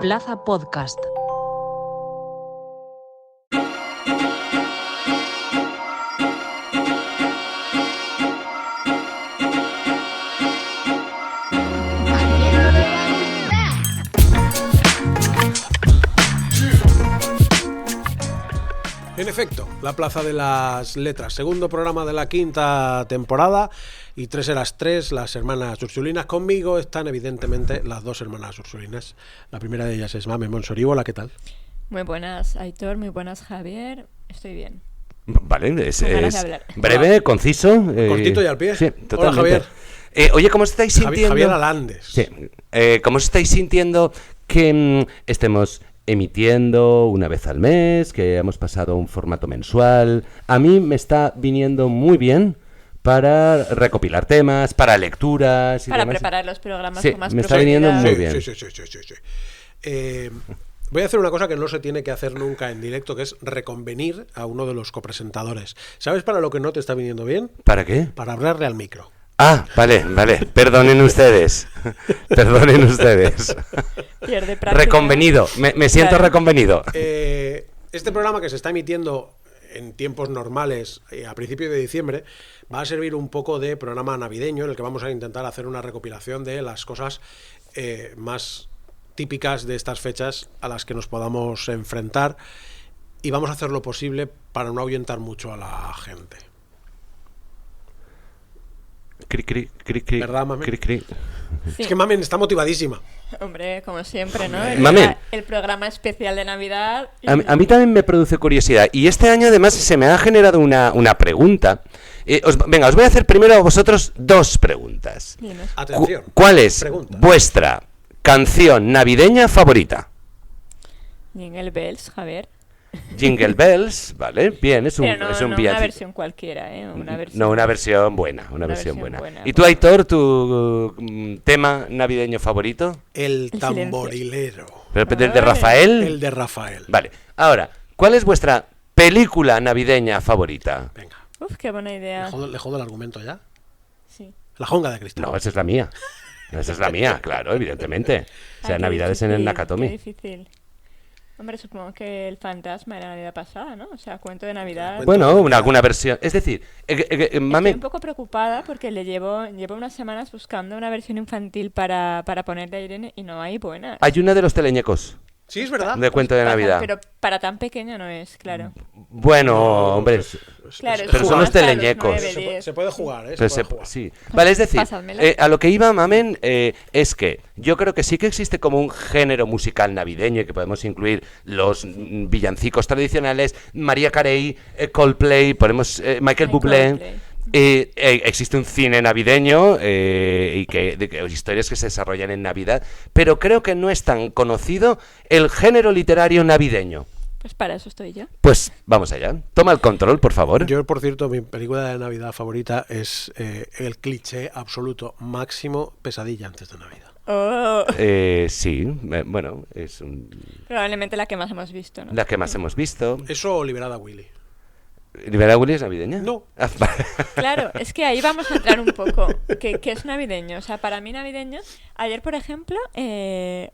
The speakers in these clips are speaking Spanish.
Plaza Podcast. En efecto, la Plaza de las Letras, segundo programa de la quinta temporada y 3 eras 3, las hermanas Ursulinas. Conmigo están evidentemente las dos hermanas Ursulinas. La primera de ellas es Mamen Monsorivo. Hola, ¿qué tal? Muy buenas, Aitor, muy buenas, Javier. Estoy bien. Vale, es breve, Hola. conciso. Cortito y al pie. Sí, totalmente. Hola, Javier. Oye, ¿cómo estáis sintiendo? Javier Alandes. Sí. ¿Cómo estáis sintiendo que estemos emitiendo una vez al mes, que hemos pasado a un formato mensual? A mí me está viniendo muy bien para recopilar temas, para lecturas y para demás. preparar los programas Sí, con más me está viniendo muy bien. Sí. Voy a hacer una cosa que no se tiene que hacer nunca en directo, que es reconvenir a uno de los copresentadores. ¿Sabes para lo que no te está viniendo bien? ¿Para qué? Para hablarle al micro. Ah, vale. Perdonen ustedes. Pierde práctica. Reconvenido. Me siento Claro. reconvenido. Este programa, que se está emitiendo en tiempos normales a principios de diciembre, va a servir un poco de programa navideño en el que vamos a intentar hacer una recopilación de las cosas más típicas de estas fechas a las que nos podamos enfrentar, y vamos a hacer lo posible para no ahuyentar mucho a la gente. Cri, ¿Verdad, Mamen? Sí. Es que Mamen está motivadísima. Hombre, como siempre, ¿no? Mamen. El programa especial de Navidad. Y... A mí también me produce curiosidad. Y este año además se me ha generado una pregunta. Venga, os voy a hacer primero a vosotros dos preguntas. Dinos. Atención. ¿Cuál es Pregunta. vuestra canción navideña favorita? Jingle Bells, Javier. Jingle Bells, ¿vale? Bien, es un Pero no una villancico. versión cualquiera, ¿eh? No, una versión buena, una versión versión buena. buena, ¿Y tú, Aitor, tu tema navideño favorito? El El tamborilero. ¿Pero de Rafael? El de Rafael. Vale, ahora, ¿cuál es vuestra película navideña favorita? Venga, Uf, qué buena idea. le jodo el argumento ya. Sí. La jonga de cristal. No, esa es la mía. Esa es la mía, claro, evidentemente. O sea, Qué Navidades en el difícil, Nakatomi. Qué difícil. Hombre, supongo que el fantasma de la Navidad pasada, ¿no? O sea, cuento de Navidad. Bueno, alguna versión. Es decir, Estoy Mame, un poco preocupada porque llevo unas semanas buscando una versión infantil para ponerle a Irene y no hay buena. hay una de los teleñecos Sí, es verdad. de cuento de Navidad. Pero para tan pequeña no es, claro. Bueno, hombre, Claro, es pero son jugar los hasta los teleñecos. 9, 10. Se puede jugar, ¿eh? pero Se puede jugar. sí. Vale, es decir, Pásamela. a lo que iba, Mamen, es que yo creo que sí que existe como un género musical navideño y que podemos incluir los villancicos tradicionales, Mariah Carey, Coldplay, ponemos Michael Bublé. Coldplay. Existe un cine navideño y historias que se desarrollan en Navidad, pero creo que no es tan conocido el género literario navideño. Pues para eso estoy yo. Pues vamos allá. Toma el control, por favor. Yo, por cierto, mi película de Navidad favorita es el cliché absoluto máximo, Pesadilla antes de Navidad. Oh, Sí, bueno, es probablemente la que más hemos visto, ¿no? la que más hemos visto. ¿Eso o Liberada Willy? ¿Liberada Willy es navideña? No. Ah, vale. Claro, es que ahí vamos a entrar un poco. ¿Qué es navideño? O sea, para mí navideño... Ayer, por ejemplo,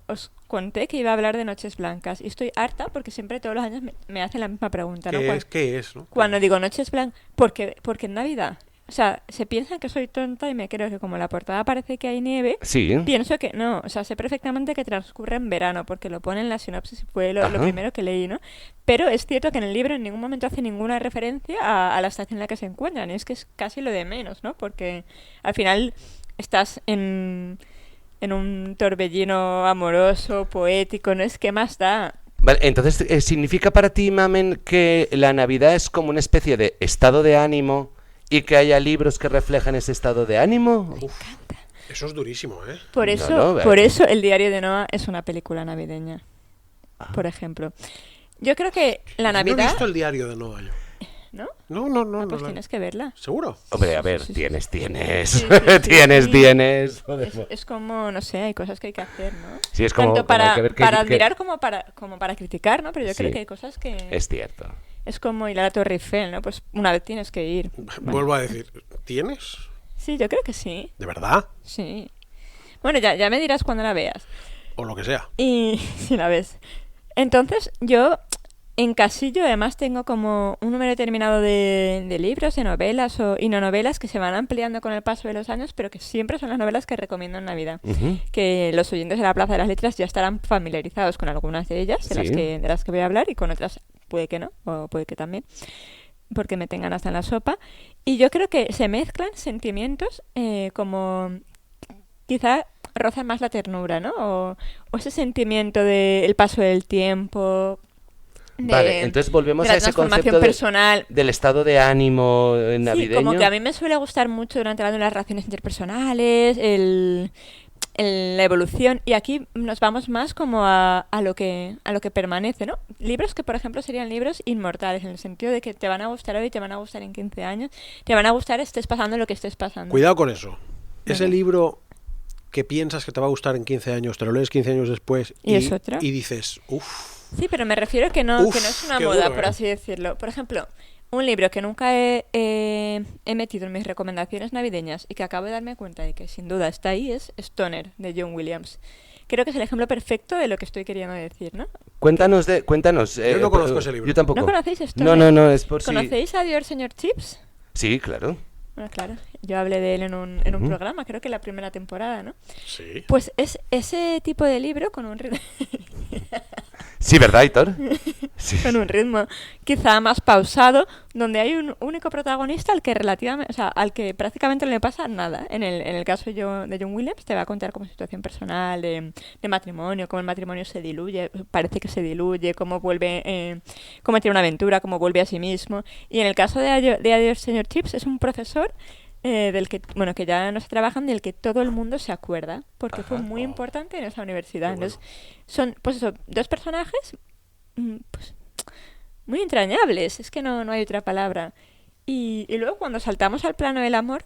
os conté que iba a hablar de Noches Blancas y estoy harta porque siempre todos los años me hacen la misma pregunta, ¿no? ¿Qué es, no? Cuando digo Noches Blancas, porque en Navidad... O sea, se piensan que soy tonta y me creo que como la portada parece que hay nieve, Sí. pienso que no. O sea, sé perfectamente que transcurre en verano porque lo pone en la sinopsis y fue lo Ajá. primero que leí, ¿no? Pero es cierto que en el libro en ningún momento hace ninguna referencia a la estación en la que se encuentran. Y es que es casi lo de menos, ¿no? Porque al final estás en un torbellino amoroso, poético, ¿no? Es que más da. Vale, entonces, ¿significa para ti, Mamen, que la Navidad es como una especie de estado de ánimo y que haya libros que reflejan ese estado de ánimo? Eso es durísimo, ¿eh? Por No, eso, no, por eso El diario de Noah es una película navideña, por ejemplo. Yo creo que la No he Navidad... visto el diario de Noah yo. ¿No? No. Ah, pues tienes que verla. ¿Seguro? Hombre, a ver, Sí, sí. tienes. Sí, sí, sí. Tienes. Es como, no sé, hay cosas que hay que hacer, ¿no? Sí, es como, Tanto como hay para, que ver para admirar como para criticar, ¿no? Pero yo Sí. creo que hay cosas que... Es cierto. Es como ir a la Torre Eiffel, ¿no? Pues una vez tienes que ir. Vuelvo a decir, ¿tienes? Sí, yo creo que sí. ¿De verdad? Sí. Bueno, ya me dirás cuando la veas. O lo que sea. Y si la ves. Entonces, yo en casillo además tengo como un número determinado de libros, de novelas y no novelas que se van ampliando con el paso de los años, pero que siempre son las novelas que recomiendo en Navidad. Ujú. Que los oyentes de la Plaza de las Letras ya estarán familiarizados con algunas de ellas, Sí. de las que voy a hablar, y con otras puede que no, o puede que también, porque me tengan hasta en la sopa. Y yo creo que se mezclan sentimientos como quizá rozan más la ternura, ¿no? O ese sentimiento del paso del tiempo, Vale, entonces volvemos de la a ese transformación concepto personal. del estado de ánimo navideño. Sí, como que a mí me suele gustar mucho durante el año las relaciones interpersonales, la evolución, y aquí nos vamos más como a lo que permanece, ¿no? Libros que, por ejemplo, serían libros inmortales, en el sentido de que te van a gustar hoy, te van a gustar en 15 años, te van a gustar estés pasando lo que estés pasando. Cuidado con eso. Ese Venga. libro que piensas que te va a gustar en 15 años, te lo lees 15 años después ¿Y es otro? y dices, uff, Sí, pero me refiero que no Uf, es una qué moda, duro, por ¿eh? así decirlo. Por ejemplo, un libro que nunca he metido en mis recomendaciones navideñas y que acabo de darme cuenta de que sin duda está ahí es Stoner, de John Williams. Creo que es el ejemplo perfecto de lo que estoy queriendo decir, ¿no? Cuéntanos. Yo no conozco ese libro. Yo tampoco. ¿No conocéis Stoner? No, es por si... ¿Conocéis a Dios Señor Chips? Sí, claro. Bueno, claro, yo hablé de él en un Ujú. programa, creo que la primera temporada, ¿no? sí. Pues es ese tipo de libro con un ritmo... Sí, ¿verdad, Aitor? Sí. con un ritmo quizá más pausado, donde hay un único protagonista al que relativamente, o sea, al que prácticamente no le pasa nada. En el caso de John Williams te va a contar como situación personal de matrimonio, cómo el matrimonio se diluye, parece que se diluye, cómo vuelve, cómo tiene una aventura, cómo vuelve a sí mismo. Y en el caso de Adiós, señor Chips, es un profesor del que, bueno, que ya no se trabajan, del que todo el mundo se acuerda, porque fue Ajá. muy importante en esa universidad. Qué bueno. Entonces, son, pues eso, dos personajes, pues, muy entrañables, es que no hay otra palabra. Y luego cuando saltamos al plano del amor,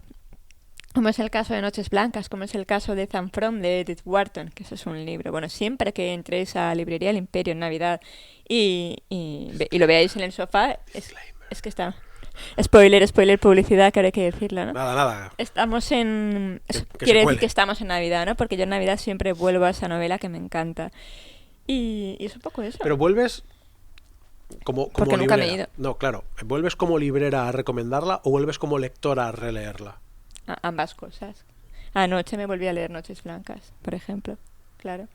como es el caso de Noches Blancas, como es el caso de Zanfrom de Edith Wharton, que eso es un libro. Bueno, siempre que entréis a Librería El Imperio en Navidad y lo veáis en el sofá, es que está... Spoiler, publicidad, que ahora hay que decirlo, ¿no? Nada. Estamos en... Que se quiere cuele. decir que estamos en Navidad, ¿no? Porque yo en Navidad siempre vuelvo a esa novela que me encanta. Y es un poco eso. Pero vuelves como Porque nunca me he librera. ido. No, claro. ¿Vuelves como librera a recomendarla o vuelves como lectora a releerla? Ambas cosas. Anoche me volví a leer Noches Blancas, por ejemplo. Claro.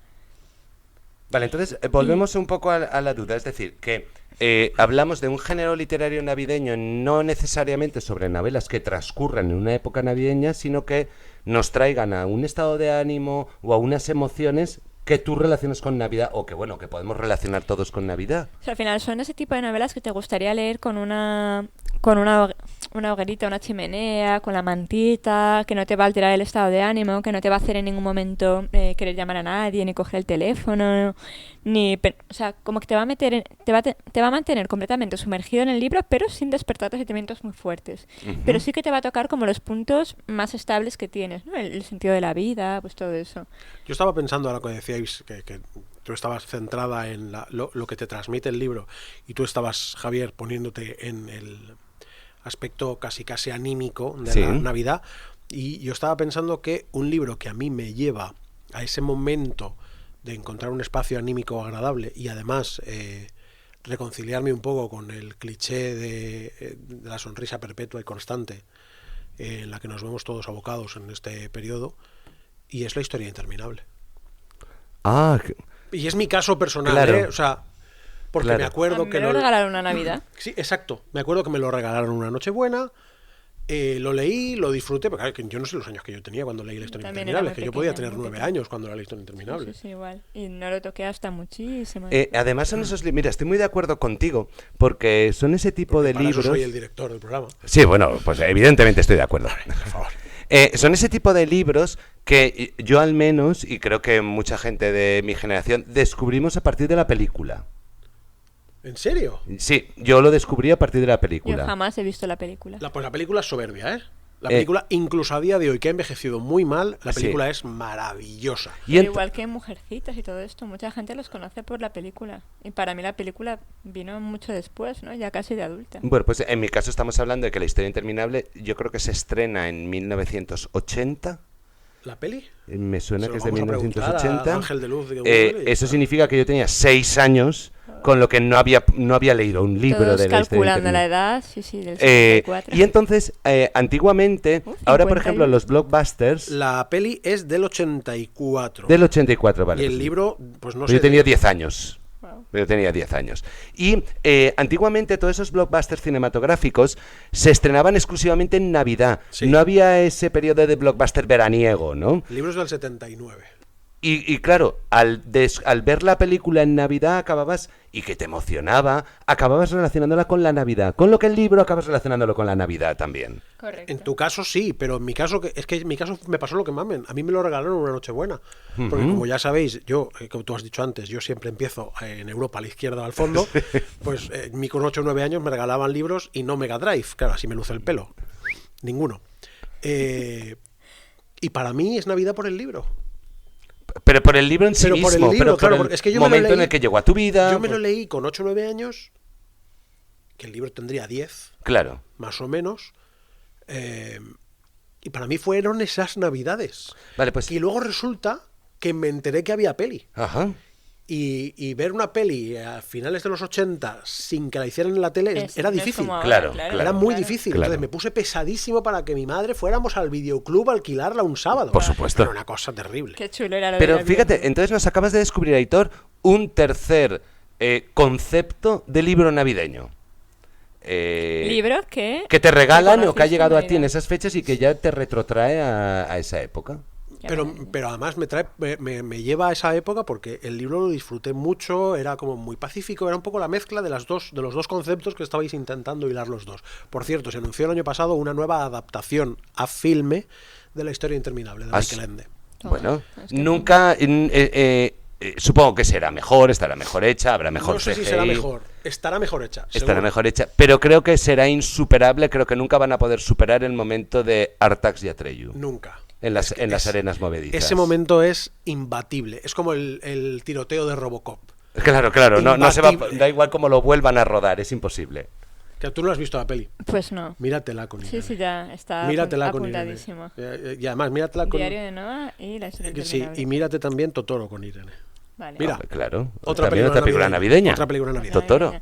Vale, entonces volvemos un poco a la duda. Es decir, que hablamos de un género literario navideño no necesariamente sobre novelas que transcurran en una época navideña, sino que nos traigan a un estado de ánimo o a unas emociones que tú relacionas con Navidad o que, bueno, que podemos relacionar todos con Navidad. O sea, al final son ese tipo de novelas que te gustaría leer con una hoguerita, una chimenea, con la mantita, que no te va a alterar el estado de ánimo, que no te va a hacer en ningún momento querer llamar a nadie, ni coger el teléfono, o sea, como que te va a meter, te va a mantener completamente sumergido en el libro, pero sin despertarte sentimientos muy fuertes. Ujú. Pero sí que te va a tocar como los puntos más estables que tienes, ¿no? El sentido de la vida, pues todo eso. Yo estaba pensando ahora que decíais que tú estabas centrada en lo que te transmite el libro y tú estabas, Javier, poniéndote en el aspecto casi anímico de Sí. la Navidad, y yo estaba pensando que un libro que a mí me lleva a ese momento de encontrar un espacio anímico agradable y además reconciliarme un poco con el cliché de la sonrisa perpetua y constante en la que nos vemos todos abocados en este periodo, y es La historia interminable. Ah, Y es mi caso personal, Claro. ¿eh? O sea, porque Claro. me acuerdo A mí que me lo regalaron una Navidad. Sí, exacto. Me acuerdo que me lo regalaron una Nochebuena, lo leí, lo disfruté, porque claro, que yo no sé los años que yo tenía cuando leí La historia También era interminable, muy que yo podía pequeña, tener muy 9 pequeña. años cuando era La historia interminable. Sí, igual. Y no lo toqué hasta muchísimo. además son esos libros, mira, estoy muy de acuerdo contigo, porque son ese tipo Porque de para libros... eso soy el director del programa. Sí, bueno, pues evidentemente estoy de acuerdo. Por favor. Son ese tipo de libros que yo al menos, y creo que mucha gente de mi generación, descubrimos a partir de la película. ¿En serio? Sí, yo lo descubrí a partir de la Yo película. jamás he visto la película. Pues la película es soberbia, ¿eh? La película, incluso a día de hoy, que ha envejecido muy mal, la Sí. película es maravillosa. Y Pero igual que Mujercitas y todo esto, mucha gente los conoce por la película. Y para mí la película vino mucho después, ¿no? Ya casi de adulta. Bueno, pues en mi caso estamos hablando de que La historia interminable yo creo que se estrena en 1980 ¿La peli? Me suena Se que lo es de vamos a preguntar 1980. a Ángel de Luz de Google y- Eso significa que yo tenía 6 años, con lo que no había leído un libro Todos de la historia calculando de la Internet. edad, sí, del 74. Y entonces, antiguamente, ahora por 51. ejemplo, los blockbusters La peli es del 84. del 84, vale. Y el pues, libro, pues no pues sé. yo tenía 10 años. Wow. Yo tenía 10 años. Y antiguamente todos esos blockbusters cinematográficos se estrenaban exclusivamente en Navidad. Sí. No había ese periodo de blockbuster veraniego, ¿no? El libro es del 79. Y claro, al ver la película en Navidad acababas, y que te emocionaba, acababas relacionándola con la Navidad. Con lo que el libro acabas relacionándolo con la Navidad también. Correcto. En tu caso sí, pero en mi caso, es que en mi caso me pasó lo que mamen. A mí me lo regalaron una Nochebuena. Porque como ya sabéis, yo, como tú has dicho antes, yo siempre empiezo en Europa a la izquierda al fondo. Pues mi con 8 o 9 años me regalaban libros y no Mega Drive. Claro, así me luce el pelo. Ninguno. Y para mí es Navidad por el libro. Pero por el libro en sí Pero mismo, por el libro, pero claro, por porque el es que yo me lo momento en leí- el que llegó a tu vida. Yo me lo leí con 8 o 9 años, que el libro tendría 10, Claro. más o menos. Y para mí fueron esas Navidades. Vale, pues. Y luego resulta que me enteré que había peli. Ajá. Y ver una peli a finales de los 80 sin que la hicieran en la tele era No es difícil. como ahora, Claro, Era muy claro. difícil. Claro. Entonces me puse pesadísimo para que mi madre fuéramos al videoclub a alquilarla un sábado. Por supuesto. Era una cosa terrible. Qué chulo era lo Pero de la fíjate, biblioteca. entonces nos acabas de descubrir, Aitor, un tercer concepto de libro navideño. Libros que... Que te regalan o que ha conociste llegado a en ti en Navidad. esas fechas y que ya te retrotrae a esa época. Ya Pero, me- pero además me lleva a esa época porque el libro lo disfruté mucho, era como muy pacífico, era un poco la mezcla de los dos conceptos que estabais intentando hilar los dos. Por cierto, se anunció el año pasado una nueva adaptación a filme de La historia interminable de Ah, Michael Ende. Toma, Bueno, es que- nunca... supongo que será mejor, estará mejor hecha, habrá mejor No sé si CGI, será mejor, estará mejor hecha. estará seguro. mejor hecha, pero creo que será insuperable, creo que nunca van a poder superar el momento de Artax y Atreyu Nunca. en las, Es que en las es- arenas movedizas. Ese momento es imbatible. Es como el tiroteo de Robocop. Claro, no se va, Imbatible. da igual cómo lo vuelvan a rodar, es imposible. Que tú no has visto la peli. Pues no. Míratela con Sí, Irene. sí, ya está Míratela con Irene. apuntadísimo. Y además, míratela con... Diario de Noah y la historia Sí, interminable. y mírate también Totoro con Irene. Vale. Mira, Claro, otra también película otra película navideña. Otra película navideña. Totoro.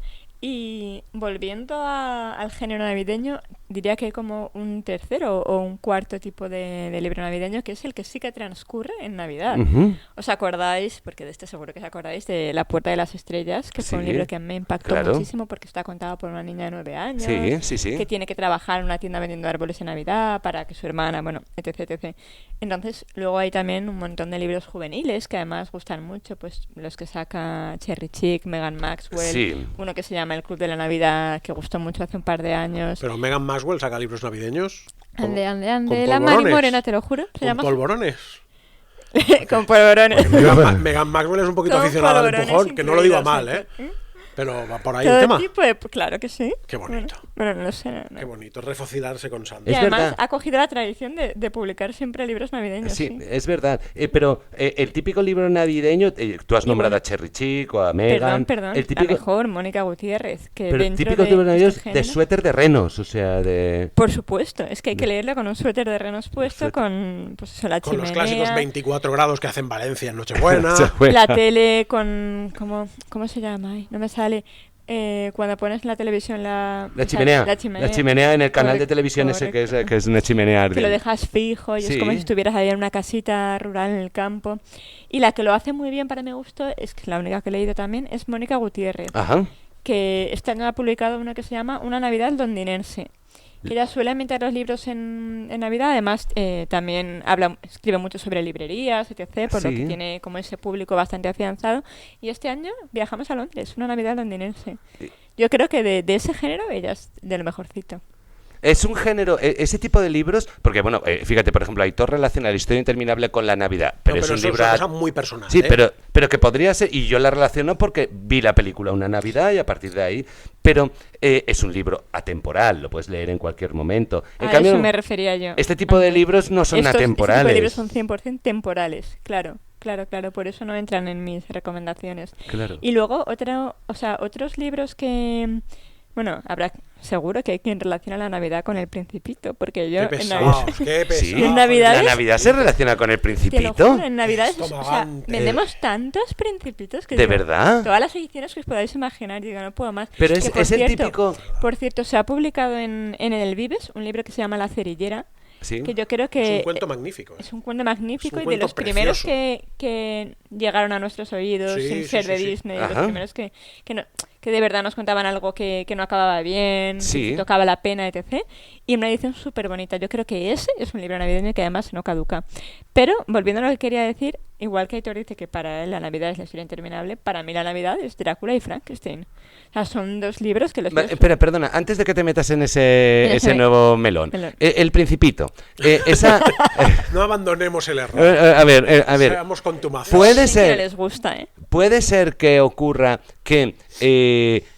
Y volviendo al género navideño, diría que hay como un tercero o un cuarto tipo de libro navideño, que es el que sí que transcurre en Navidad. Ujú. ¿Os acordáis? Porque de este seguro que os acordáis, de La Puerta de las Estrellas, que fue un Sí, libro que me impactó claro. muchísimo porque está contado por una niña de 9 años. Sí. Que tiene que trabajar en una tienda vendiendo árboles en Navidad para que su hermana, bueno, etc. Entonces, luego hay también un montón de libros juveniles que además gustan mucho, pues los que saca Cherry Chick, Megan Maxwell, Sí. uno que se llama El Club de la Navidad, que gustó mucho hace un par de años. Pero Megan Maxwell saca libros navideños. Ande, con la Mari polvorones. Morena, te lo juro. Se Con llama polvorones. con polvorones. Megan Maxwell es un poquito Con aficionada al polvorones empujón, que no lo digo a incluidos, mal, ¿eh? gente. Pero va por ahí el Todo tema. tipo de... Claro que sí. Qué bonito. Bueno, no lo sé. no. Qué bonito, refocilarse con Y Sandra. Es además verdad. ha cogido la tradición de publicar siempre libros navideños. Sí, Sí. es verdad. Pero el típico libro navideño, tú has nombrado bueno, a Cherry Chick o a Megan. Perdón, El típico, la mejor, Mónica Gutiérrez, que pero dentro típico de libro navideño este de género- suéter de renos, o sea, de... Por supuesto, es que hay que leerlo con un suéter de renos puesto, con pues eso, la Con los chimenea, clásicos 24 grados que hacen Valencia en Nochebuena. la tele con... ¿Cómo se llama? Ay, no me sale. Cuando pones en la televisión La chimenea. La chimenea. La chimenea en el canal de Correcto, televisión ese correcto. que es una chimenea Que lo ardiente. dejas fijo y Sí. es como si estuvieras ahí en una casita rural en el campo. Y la que lo hace muy bien para mi gusto, es que la única que he leído también, es Mónica Gutiérrez, Ajá. que este año ha publicado uno que se llama Una Navidad londinense. Que ella suele ambientar los libros en Navidad, además también escribe mucho sobre librerías, etc., por lo Sí. que tiene como ese público bastante afianzado. Y este año viajamos a Londres, una Navidad londinense. Yo creo que de ese género ella es de lo mejorcito. Es un género, ese tipo de libros, porque bueno, fíjate, por ejemplo, Aitor relaciona la historia interminable con la Navidad, pero No, es un eso libro... es una cosa muy personal. Sí, ¿eh? pero que podría ser, y yo la relaciono porque vi la película una Navidad y a partir de ahí, pero es un libro atemporal, lo puedes leer en cualquier momento. En A cambio, eso me refería yo. este tipo de libros no son Este tipo de atemporales. libros son 100% temporales, claro, por eso no entran en mis recomendaciones. Claro. Y luego otros libros que Bueno, habrá seguro que hay quien relaciona la Navidad con el Principito, porque yo Qué en Navidad, pesados, qué pesados. Sí, en Navidades- la Navidad se relaciona con el te lo Principito. juro, en Navidades, o sea, Estomagante. vendemos tantos Principitos que ¿De digo, verdad? todas las ediciones que os podáis imaginar, digo, no puedo más. Pero Que, es, por es el cierto, típico... Por cierto, se ha publicado en el Vives un libro que se llama La Cerillera, Sí. que yo creo Es que un cuento magnífico. es un cuento magnífico Es un y de cuento los primeros precioso. que llegaron a nuestros oídos Sí, sin sí, ser sí, de sí. Disney, de los Ajá. primeros que de verdad nos contaban algo que no acababa bien, Sí. que tocaba la pena, etc. Y una edición súper bonita. Yo creo que ese es un libro navideño que además no caduca. Pero, volviendo a lo que quería decir, igual que Aitor dice que para él la Navidad es la historia interminable, para mí la Navidad es Drácula y Frankenstein. O sea, son dos libros que los dos... Espera, perdona, antes de que te metas en ese nuevo melón. Melón. El Principito. Esa... No abandonemos el error. a ver. Seamos contumaces. Puede Sí que ser. no les gusta, ¿eh? Puede ser que ocurra que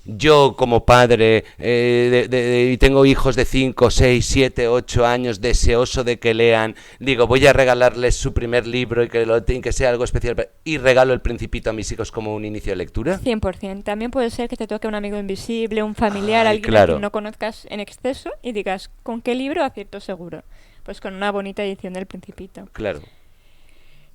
yo como padre y tengo hijos de 5, 6, 7, 8 años deseoso de que lean, digo, voy a regalarles su primer libro y que sea algo especial y regalo El Principito a mis hijos como un inicio de lectura. 100%. También puede ser que te toque un amigo invisible, un familiar, Ay, alguien claro. a quien no conozcas en exceso y digas, ¿con qué libro acierto seguro? Pues con una bonita edición del Principito. Claro.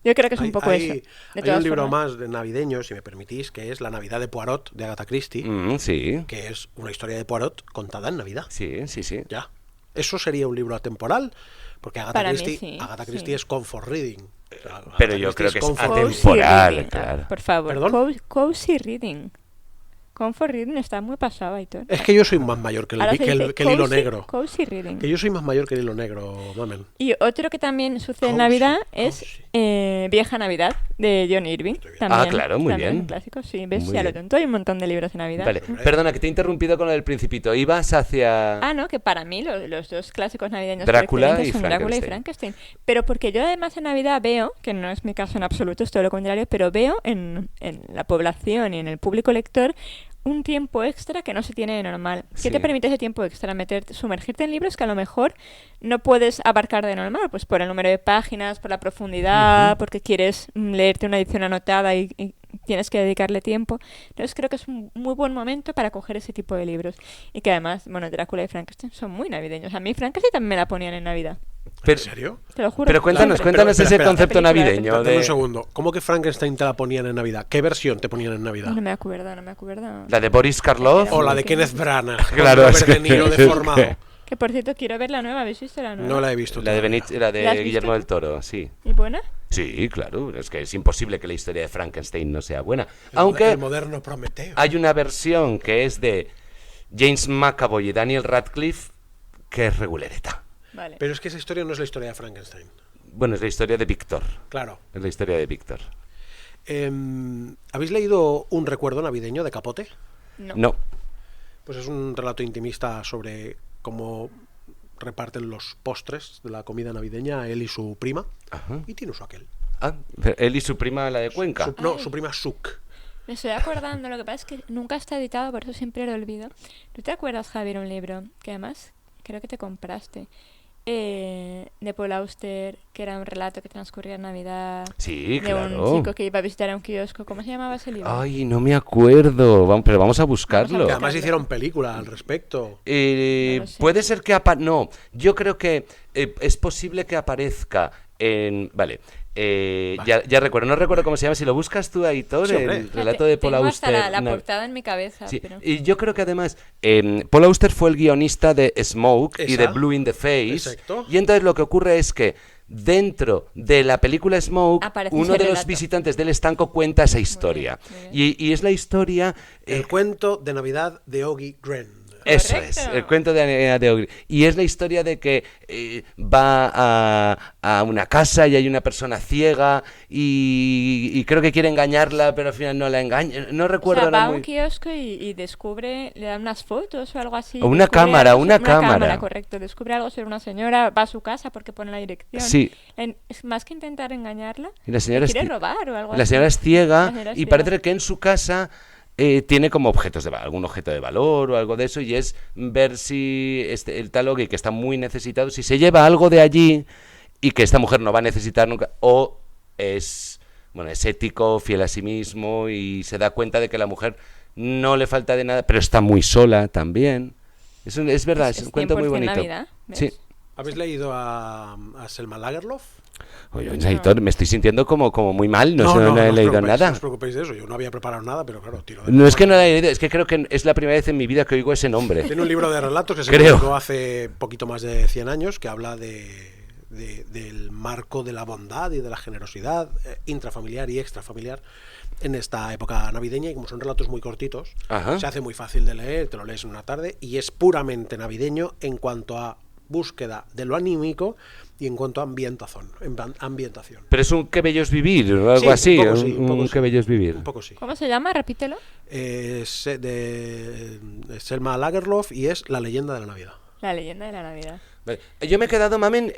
Yo creo que es un poco eso. De Hay todas un libro formas. más de navideño, si me permitís, que es La Navidad de Poirot, de Agatha Christie, Sí, que es una historia de Poirot contada en Navidad. sí. Ya. Eso sería un libro atemporal, porque Agatha Para mí Christie, sí, Agatha sí. Christie es comfort reading. Agatha Pero yo Christie creo que es comfort reading. Temporal, reading. claro. Por favor. ¿Perdón? Cozy reading. Comfort reading está muy pasado, Aitor. Es que yo soy más mayor que Ahora el, se que el- dice que el hilo cozy- negro. Cozy reading. Que yo soy más mayor que el hilo negro, mamen. Y otro que también sucede en Cozy, Navidad es cozy. Vieja Navidad, de John Irving. También, Ah, claro, muy también bien. un clásico, sí. ¿Ves? Muy Ya lo bien. tonto, hay un montón de libros de Navidad. Vale, perdona, que te he interrumpido con el Principito. Ibas hacia... Ah, no, que para mí los dos clásicos navideños Drácula por excelencia y son Drácula y Frankenstein. Frankenstein. Pero porque yo además en Navidad veo, que no es mi caso en absoluto, es todo lo contrario, pero veo en la población y en el público lector un tiempo extra que no se tiene de normal. ¿Qué Sí. te permite ese tiempo extra? Sumergirte en libros que a lo mejor no puedes abarcar de normal, pues por el número de páginas, por la profundidad, porque quieres leerte una edición anotada y tienes que dedicarle tiempo. Entonces creo que es un muy buen momento para coger ese tipo de libros. Y que además, bueno, Drácula y Frankenstein son muy navideños. A mí Frankenstein también me la ponían en Navidad. Pero- ¿En serio? Te lo juro. Pero cuéntanos, Siempre. cuéntanos Espera, ese espera. concepto La película de navideño. Dame De... un segundo. ¿Cómo que Frankenstein te la ponían en Navidad? ¿Qué versión te ponían en Navidad? No me acuerdo, no me acuerdo. La de Boris Karloff. O la de Kenneth Branagh. con Claro, Robert es que- De Niro deformado. Que por cierto, quiero ver la nueva. ¿Habéis visto la nueva? No la he visto. La de, todavía. La de ¿La has visto? Guillermo del Toro, sí. ¿Y buena? Sí, claro, es que es imposible que la historia de Frankenstein no sea buena. El Aunque moderno Prometeo. hay una versión que es de James McAvoy y Daniel Radcliffe que es regulereta. Vale. Pero es que esa historia no es la historia de Frankenstein. Bueno, es la historia de Víctor. Claro. Es la historia de Víctor. ¿Habéis leído Un recuerdo navideño de Capote? No. No. Pues es un relato intimista sobre cómo reparten los postres de la comida navideña él y su prima. Ajá. Y tiene su aquel. Ah, él y su prima, la de Cuenca. No, Ay. su prima Suk. Me estoy acordando, lo que pasa es que nunca está editado, por eso siempre lo olvido. ¿Tú te acuerdas, Javier, un libro que además creo que te compraste? De Paul Auster, que era un relato que transcurría en Navidad. Sí, De un claro. chico que iba a visitar a un kiosco. ¿Cómo se llamaba ese libro? Ay, no me acuerdo. Pero vamos a buscarlo. Que además hicieron película al respecto. No lo sé. Puede ser que no, yo creo que es posible que aparezca en... Vale, ya recuerdo, no recuerdo cómo se llama, si lo buscas tú, Aitor, Sí, hombre. el relato de Paul Tengo Auster. hasta la una- portada en mi cabeza. Sí, Pero... y yo creo que además Paul Auster fue el guionista de Smoke y de Esa. Blue in the Face. Exacto. Y entonces lo que ocurre es que dentro de la película Smoke, Aparece uno ese de los relato. visitantes del estanco cuenta esa historia. muy bien. Y es la historia... El cuento de Navidad de Oggy Gren. Eso Correcto. es, el cuento de Ogre. Y es la historia de que va a una casa y hay una persona ciega y creo que quiere engañarla, pero al final no la engaña. No O recuerdo sea, va ahora a un muy... kiosco y descubre, le dan unas fotos o algo así. O una descubre cámara, algo una sobre- cámara. correcto. Descubre algo sobre una señora, va a su casa porque pone la dirección. Sí. Es más que intentar engañarla. Y la señora, quiere es, robar o algo la así. señora es ciega La señora es y ciega. parece que en su casa tiene como objetos de algún objeto de valor o algo de eso y es ver si el tal Oggy, que está muy necesitado, si se lleva algo de allí y que esta mujer no va a necesitar nunca, o es ético, fiel a sí mismo y se da cuenta de que la mujer no le falta de nada, pero está muy sola también. Es verdad, es un cuento muy 100% bonito. Navidad, ¿ves? Sí. ¿Habéis leído a Selma Lagerlöf? Oye, editor, me estoy sintiendo como muy mal, no he os leído preocupéis, nada. No os preocupéis de eso, yo no había preparado nada, pero claro, tiro de... No es que no la he leído, es que creo que es la primera vez en mi vida que oigo ese nombre. Tiene un libro de relatos que se Creo. publicó hace poquito más de 100 años, que habla del marco de la bondad y de la generosidad intrafamiliar y extrafamiliar en esta época navideña, y como son relatos muy cortitos, Ajá. se hace muy fácil de leer, te lo lees en una tarde, y es puramente navideño en cuanto a búsqueda de lo anímico y en cuanto a ambientación. Pero es un qué bello es vivir o algo Sí, así, un poco sí. qué bello es vivir. Un poco sí. ¿Cómo se llama? Repítelo. Es de Selma Lagerlöf y es La leyenda de la Navidad. La leyenda de la Navidad. Vale. Yo me he quedado, Mamen,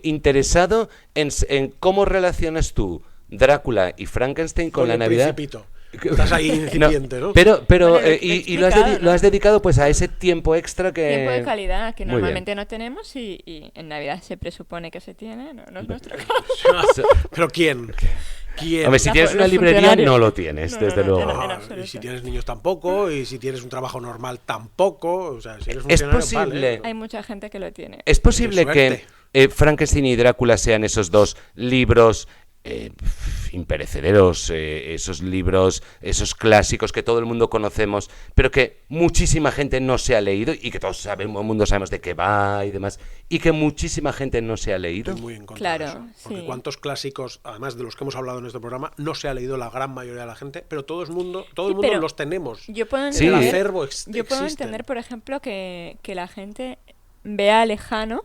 interesado en cómo relacionas tú Drácula y Frankenstein con la el Navidad. Principito. Estás ahí incipiente, ¿no? Pero Bueno, y lo has, explicado, ¿no? lo has dedicado pues a ese tiempo extra que... Tiempo de calidad que Muy normalmente bien. no tenemos y en Navidad se presupone que se tiene, no es nuestro caso. Pero ¿quién? ¿Quién? Hombre, si tienes Los una librería funcionarios. no lo tienes, No, desde no, luego. en Ah, absoluto. y si tienes niños tampoco, y si tienes un trabajo normal tampoco, o sea, si eres Es funcionario, posible. vale. Hay mucha gente que lo tiene. ¿Es posible Qué que suerte. Frankenstein y Drácula sean esos dos libros imperecederos, esos libros, esos clásicos que todo el mundo conocemos, pero que muchísima gente no se ha leído y que todos sabemos, el mundo sabemos de qué va y demás, y que muchísima gente no se ha leído? Estoy muy en contra Claro, de eso. Porque sí. cuántos clásicos, además de los que hemos hablado en este programa, no se ha leído la gran mayoría de la gente, pero todo el mundo Sí, los pero tenemos. Yo puedo Sí. entender, El acervo yo puedo existe. entender, por ejemplo, que la gente vea lejano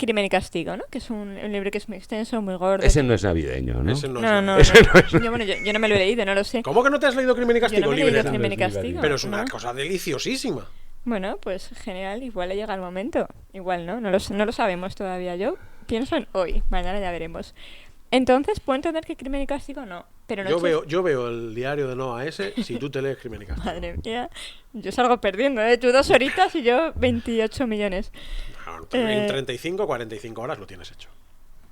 Crimen y Castigo, ¿no? Que es un libro que es muy extenso, muy gordo. Ese no es navideño, ¿no? Ese no, No, es. no, Ese no es- Yo, bueno, yo no me lo he leído, no lo sé. ¿Cómo que no te has leído Crimen y Yo Castigo, no me he leído libreta? Crimen y No es Castigo. Pero es una ¿no? cosa deliciosísima. Bueno, pues genial, igual le llega el momento. Igual, ¿no? No lo sabemos todavía. Yo pienso en hoy, mañana ya veremos. Entonces, puedo entender que Crimen y Castigo no. Pero no Yo veo el diario de Noah ese si tú te lees Crimen y Castigo. Madre mía, yo salgo perdiendo, ¿eh? Tú 2 horitas y yo 28 millones. En 35 o 45 horas lo tienes hecho.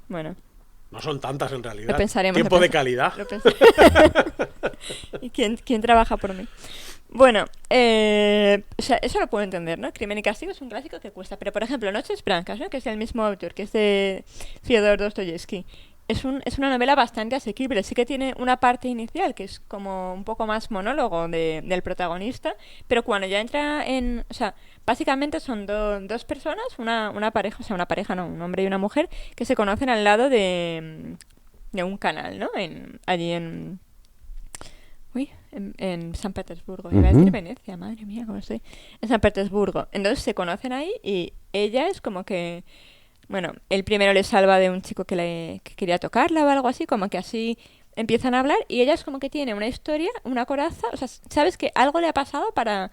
Bueno, No son tantas en realidad. lo pensaremos. Tiempo de calidad. Lo ¿Y quién trabaja por mí? Bueno, o sea, eso lo puedo entender, ¿no? Crimen y Castigo es un clásico que cuesta. Pero, por ejemplo, Noches Blancas, ¿no? Que es del mismo autor, que es de Fyodor Dostoyevsky. Es una novela bastante asequible. Sí que tiene una parte inicial que es como un poco más monólogo del protagonista, pero cuando ya entra en... O sea, básicamente son dos personas, una pareja, o sea, una pareja, no, un hombre y una mujer, que se conocen al lado de un canal, ¿no? Allí en... Uy, en San Petersburgo. Iba a decir Venecia, madre mía, cómo estoy. En San Petersburgo. Entonces se conocen ahí y ella es como que... Bueno, él primero le salva de un chico que quería tocarla o algo así, como que así empiezan a hablar y ella es como que tiene una historia, una coraza, o sea, sabes que algo le ha pasado para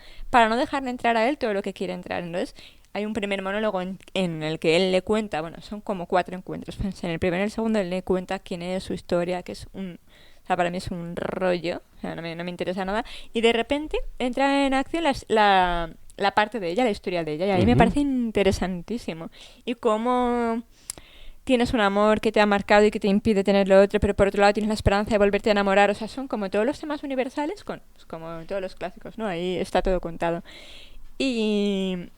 no dejarle entrar a él todo lo que quiere entrar. Entonces, hay un primer monólogo en el que él le cuenta, bueno, son como 4 encuentros. En el primero y el segundo él le cuenta quién es, su historia, que es o sea, para mí es un rollo, o sea, no me interesa nada. Y de repente entra en acción la parte de ella, la historia de ella, y a mí me parece interesantísimo. Y cómo tienes un amor que te ha marcado y que te impide tener lo otro, pero por otro lado tienes la esperanza de volverte a enamorar. O sea, son como todos los temas universales, como todos los clásicos, ¿no? Ahí está todo contado. Y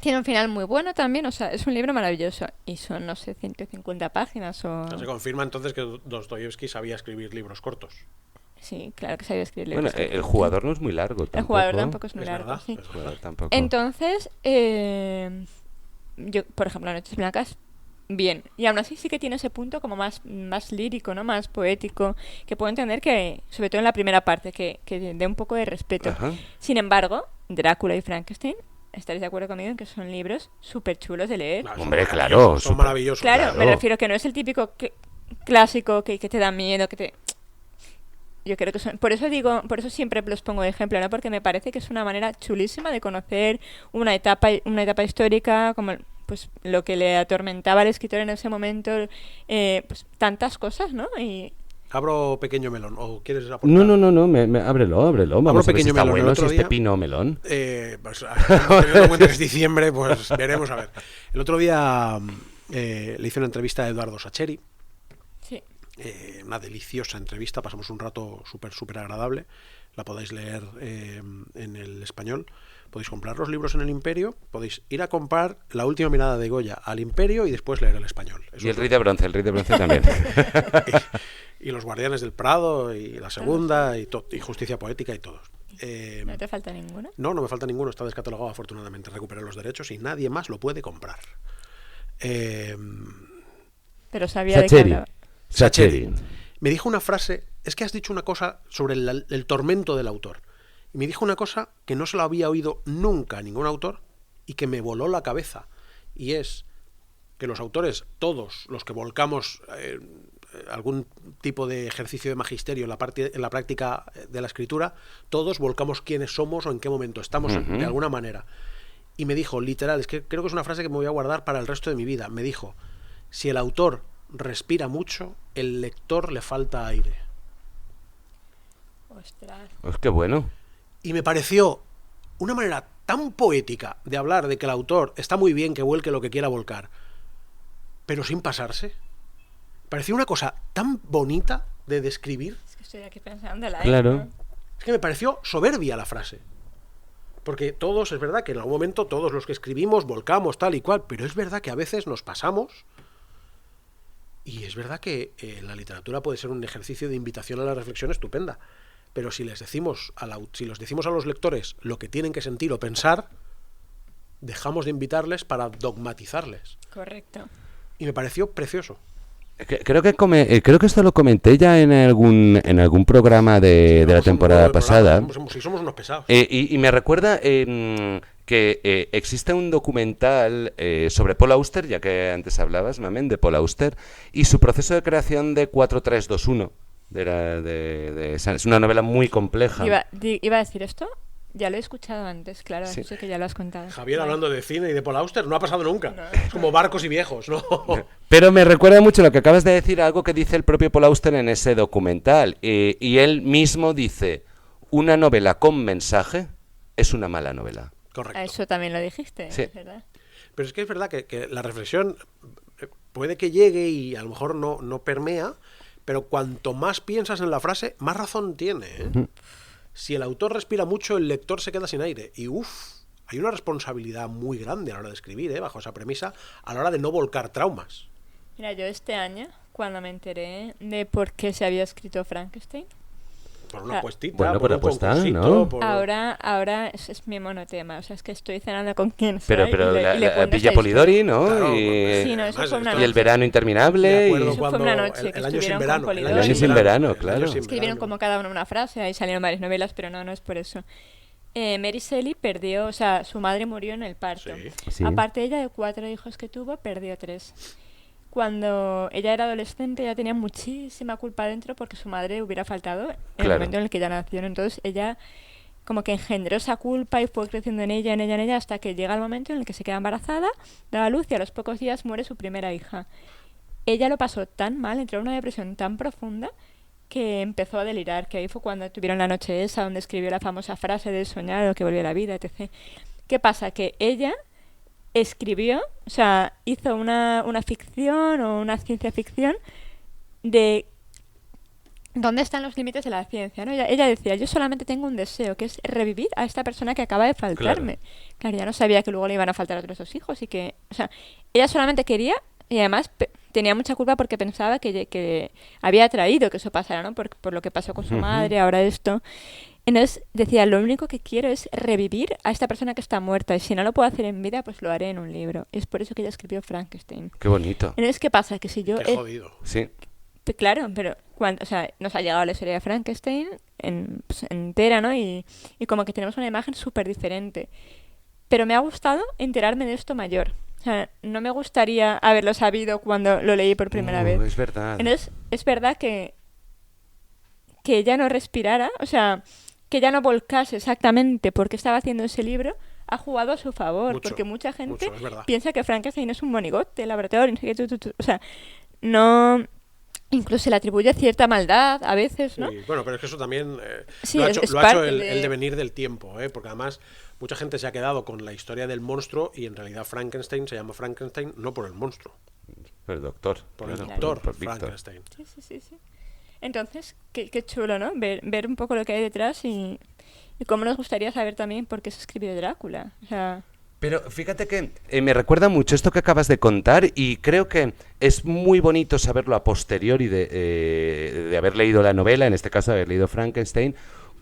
tiene un final muy bueno también, o sea, es un libro maravilloso. Y son, no sé, 150 páginas o... Se confirma entonces que Dostoyevsky sabía escribir libros cortos. Sí, claro que sabía escribir Bueno, libros. el jugador no es muy largo tampoco. El jugador tampoco es muy Es largo, verdad, sí. es El jugador tampoco. Entonces, yo, por ejemplo, Noches Blancas, bien. Y aún así sí que tiene ese punto como más lírico, ¿no? Más poético, que puedo entender que, sobre todo en la primera parte, que dé un poco de respeto. Ajá. Sin embargo, Drácula y Frankenstein, estaréis de acuerdo conmigo en que son libros súper chulos de leer. Son Hombre, maravillosos, claro, Son súper. maravillosos. Claro, claro. me refiero que no es el típico clásico que te da miedo, que te... Yo creo que son... Por eso siempre los pongo de ejemplo, ¿no? Porque me parece que es una manera chulísima de conocer una etapa histórica, como pues lo que le atormentaba al escritor en ese momento, pues tantas cosas, ¿no? Y Abro pequeño melón. ¿O quieres aportar? No, ábrelo. Vamos a ver si pequeño está melón. El bueno, si otro es día- pepino o melón. Pues, teniendo en cuenta que es diciembre, pues veremos a ver. El otro día le hice una entrevista a Eduardo Sacheri, sí, una deliciosa entrevista, pasamos un rato súper agradable, la podéis leer en el español, podéis comprar los libros en el Imperio, podéis ir a comprar La última mirada de Goya al Imperio y después leer el español. Eso y el Rey de Bronce también. y Los Guardianes del Prado y La Segunda y Justicia Poética y todos. ¿No te falta ninguno? No me falta ninguno, está descatalogado afortunadamente, recuperé los derechos y nadie más lo puede comprar. Pero sabía de qué hablaba. Sacheri. Me dijo una frase, es que has dicho una cosa sobre el tormento del autor. Y me dijo una cosa que no se la había oído nunca a ningún autor y que me voló la cabeza. Y es que los autores, todos los que volcamos algún tipo de ejercicio de magisterio en la práctica de la escritura, todos volcamos quiénes somos o en qué momento estamos, de alguna manera. Y me dijo, literal, es que creo que es una frase que me voy a guardar para el resto de mi vida. Me dijo, si el autor respira mucho, el lector le falta aire. Ostras. Pues qué bueno. Y me pareció una manera tan poética de hablar de que el autor está muy bien que vuelque lo que quiera volcar, pero sin pasarse. Pareció una cosa tan bonita de describir. Es que estoy aquí pensando la Claro. Es que me pareció soberbia la frase. Porque todos, es verdad que en algún momento todos los que escribimos volcamos tal y cual, pero es verdad que a veces nos pasamos. Y es verdad que la literatura puede ser un ejercicio de invitación a la reflexión estupenda. Pero si les decimos si los decimos a los lectores lo que tienen que sentir o pensar, dejamos de invitarles para dogmatizarles. Correcto. Y me pareció precioso. Creo que esto lo comenté ya en algún programa de la temporada pasada. Somos unos pesados. Y me recuerda que existe un documental sobre Paul Auster, ya que antes hablabas, Mamen, de Paul Auster, y su proceso de creación de 4321. Es una novela muy compleja. Iba a decir esto. Ya lo he escuchado antes, claro, Sí. sé que ya lo has contado. Javier hablando de cine y de Paul Auster, no ha pasado nunca. No. Es como Barcos y Viejos, ¿no? Pero me recuerda mucho lo que acabas de decir, algo que dice el propio Paul Auster en ese documental. Y él mismo dice, una novela con mensaje es una mala novela. Correcto. Eso también lo dijiste, Sí. ¿verdad? Pero es que es verdad que la reflexión puede que llegue y a lo mejor no permea, pero cuanto más piensas en la frase, más razón tiene, ¿eh? Si el autor respira mucho, el lector se queda sin aire. Y hay una responsabilidad muy grande a la hora de escribir, bajo esa premisa, a la hora de no volcar traumas. Mira, yo este año, cuando me enteré de por qué se había escrito Frankenstein, Por una apuestita, Bueno, por por un apuesta, concursito, ¿no? por... ahora es mi monotema. O sea, es que estoy cenando con quien Pero sea y le cuento Villa esta Polidori, ¿no? Claro, Sí, no, eso además, fue una esto- Y el verano interminable. Me acuerdo Eso fue cuando una noche que el año sin estuvieron verano. con El año sin verano, claro. Escribieron como cada uno una frase, ahí salieron varias novelas, pero no es por eso. Mary Shelley perdió, o sea, su madre murió en el parto. Sí. Sí. Aparte ella, de 4 hijos que tuvo, perdió 3. Cuando ella era adolescente, ella tenía muchísima culpa dentro porque su madre hubiera faltado en el Claro. momento en el que ella nació. Entonces ella como que engendró esa culpa y fue creciendo en ella, hasta que llega el momento en el que se queda embarazada, da a luz y a los pocos días muere su primera hija. Ella lo pasó tan mal, entró en una depresión tan profunda que empezó a delirar, que ahí fue cuando tuvieron la noche esa, donde escribió la famosa frase del soñado que volvió a la vida, etc. ¿Qué pasa? Que ella escribió, o sea, hizo una ficción o una ciencia ficción de dónde están los límites de la ciencia, ¿no? Ella decía, yo solamente tengo un deseo, que es revivir a esta persona que acaba de faltarme. Claro, ya no sabía que luego le iban a faltar otros 2 hijos y que, o sea, ella solamente quería, y además tenía mucha culpa porque pensaba que había traído que eso pasara, ¿no? Por lo que pasó con su madre, ahora esto. Entonces decía, lo único que quiero es revivir a esta persona que está muerta y si no lo puedo hacer en vida, pues lo haré en un libro. Es por eso que ella escribió Frankenstein. Qué bonito. Entonces, ¿qué pasa? Que si yo... Qué jodido. Sí. Claro, pero o sea, nos ha llegado la serie de Frankenstein entera, ¿no? Y como que tenemos una imagen súper diferente. Pero me ha gustado enterarme de esto mayor. O sea, no me gustaría haberlo sabido cuando lo leí por primera vez. Es verdad. Entonces, es verdad que ella no respirara, o sea, que ella no volcase exactamente porque estaba haciendo ese libro, ha jugado a su favor. Mucho, porque mucha gente mucho, es verdad. piensa que Frankenstein es un monigote, laboratorio, no sé qué, o sea, no... Incluso se le atribuye cierta maldad a veces, ¿no? Sí, bueno, pero es que eso también Sí, lo ha es hecho parte el de- devenir del tiempo, porque además mucha gente se ha quedado con la historia del monstruo y en realidad Frankenstein se llama Frankenstein no por el monstruo, El doctor. Por el claro, doctor por Víctor. Frankenstein. Sí. Entonces, qué chulo, ¿no? Ver un poco lo que hay detrás y cómo nos gustaría saber también por qué se escribió Drácula. O sea, Pero fíjate que me recuerda mucho esto que acabas de contar y creo que es muy bonito saberlo a posteriori de haber leído la novela, en este caso haber leído Frankenstein,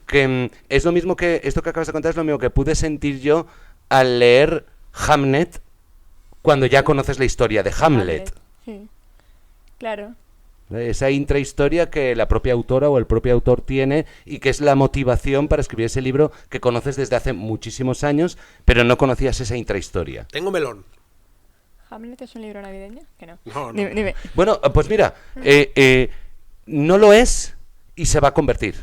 que es lo mismo que esto que acabas de contar es lo mismo que pude sentir yo al leer Hamlet cuando ya conoces la historia de Hamlet. Sí, claro. Esa intrahistoria que la propia autora o el propio autor tiene y que es la motivación para escribir ese libro que conoces desde hace muchísimos años, pero no conocías esa intrahistoria. Tengo melón. ¿Hamlet es un libro navideño? Que no. No. Dime. Bueno, pues mira, no lo es y se va a convertir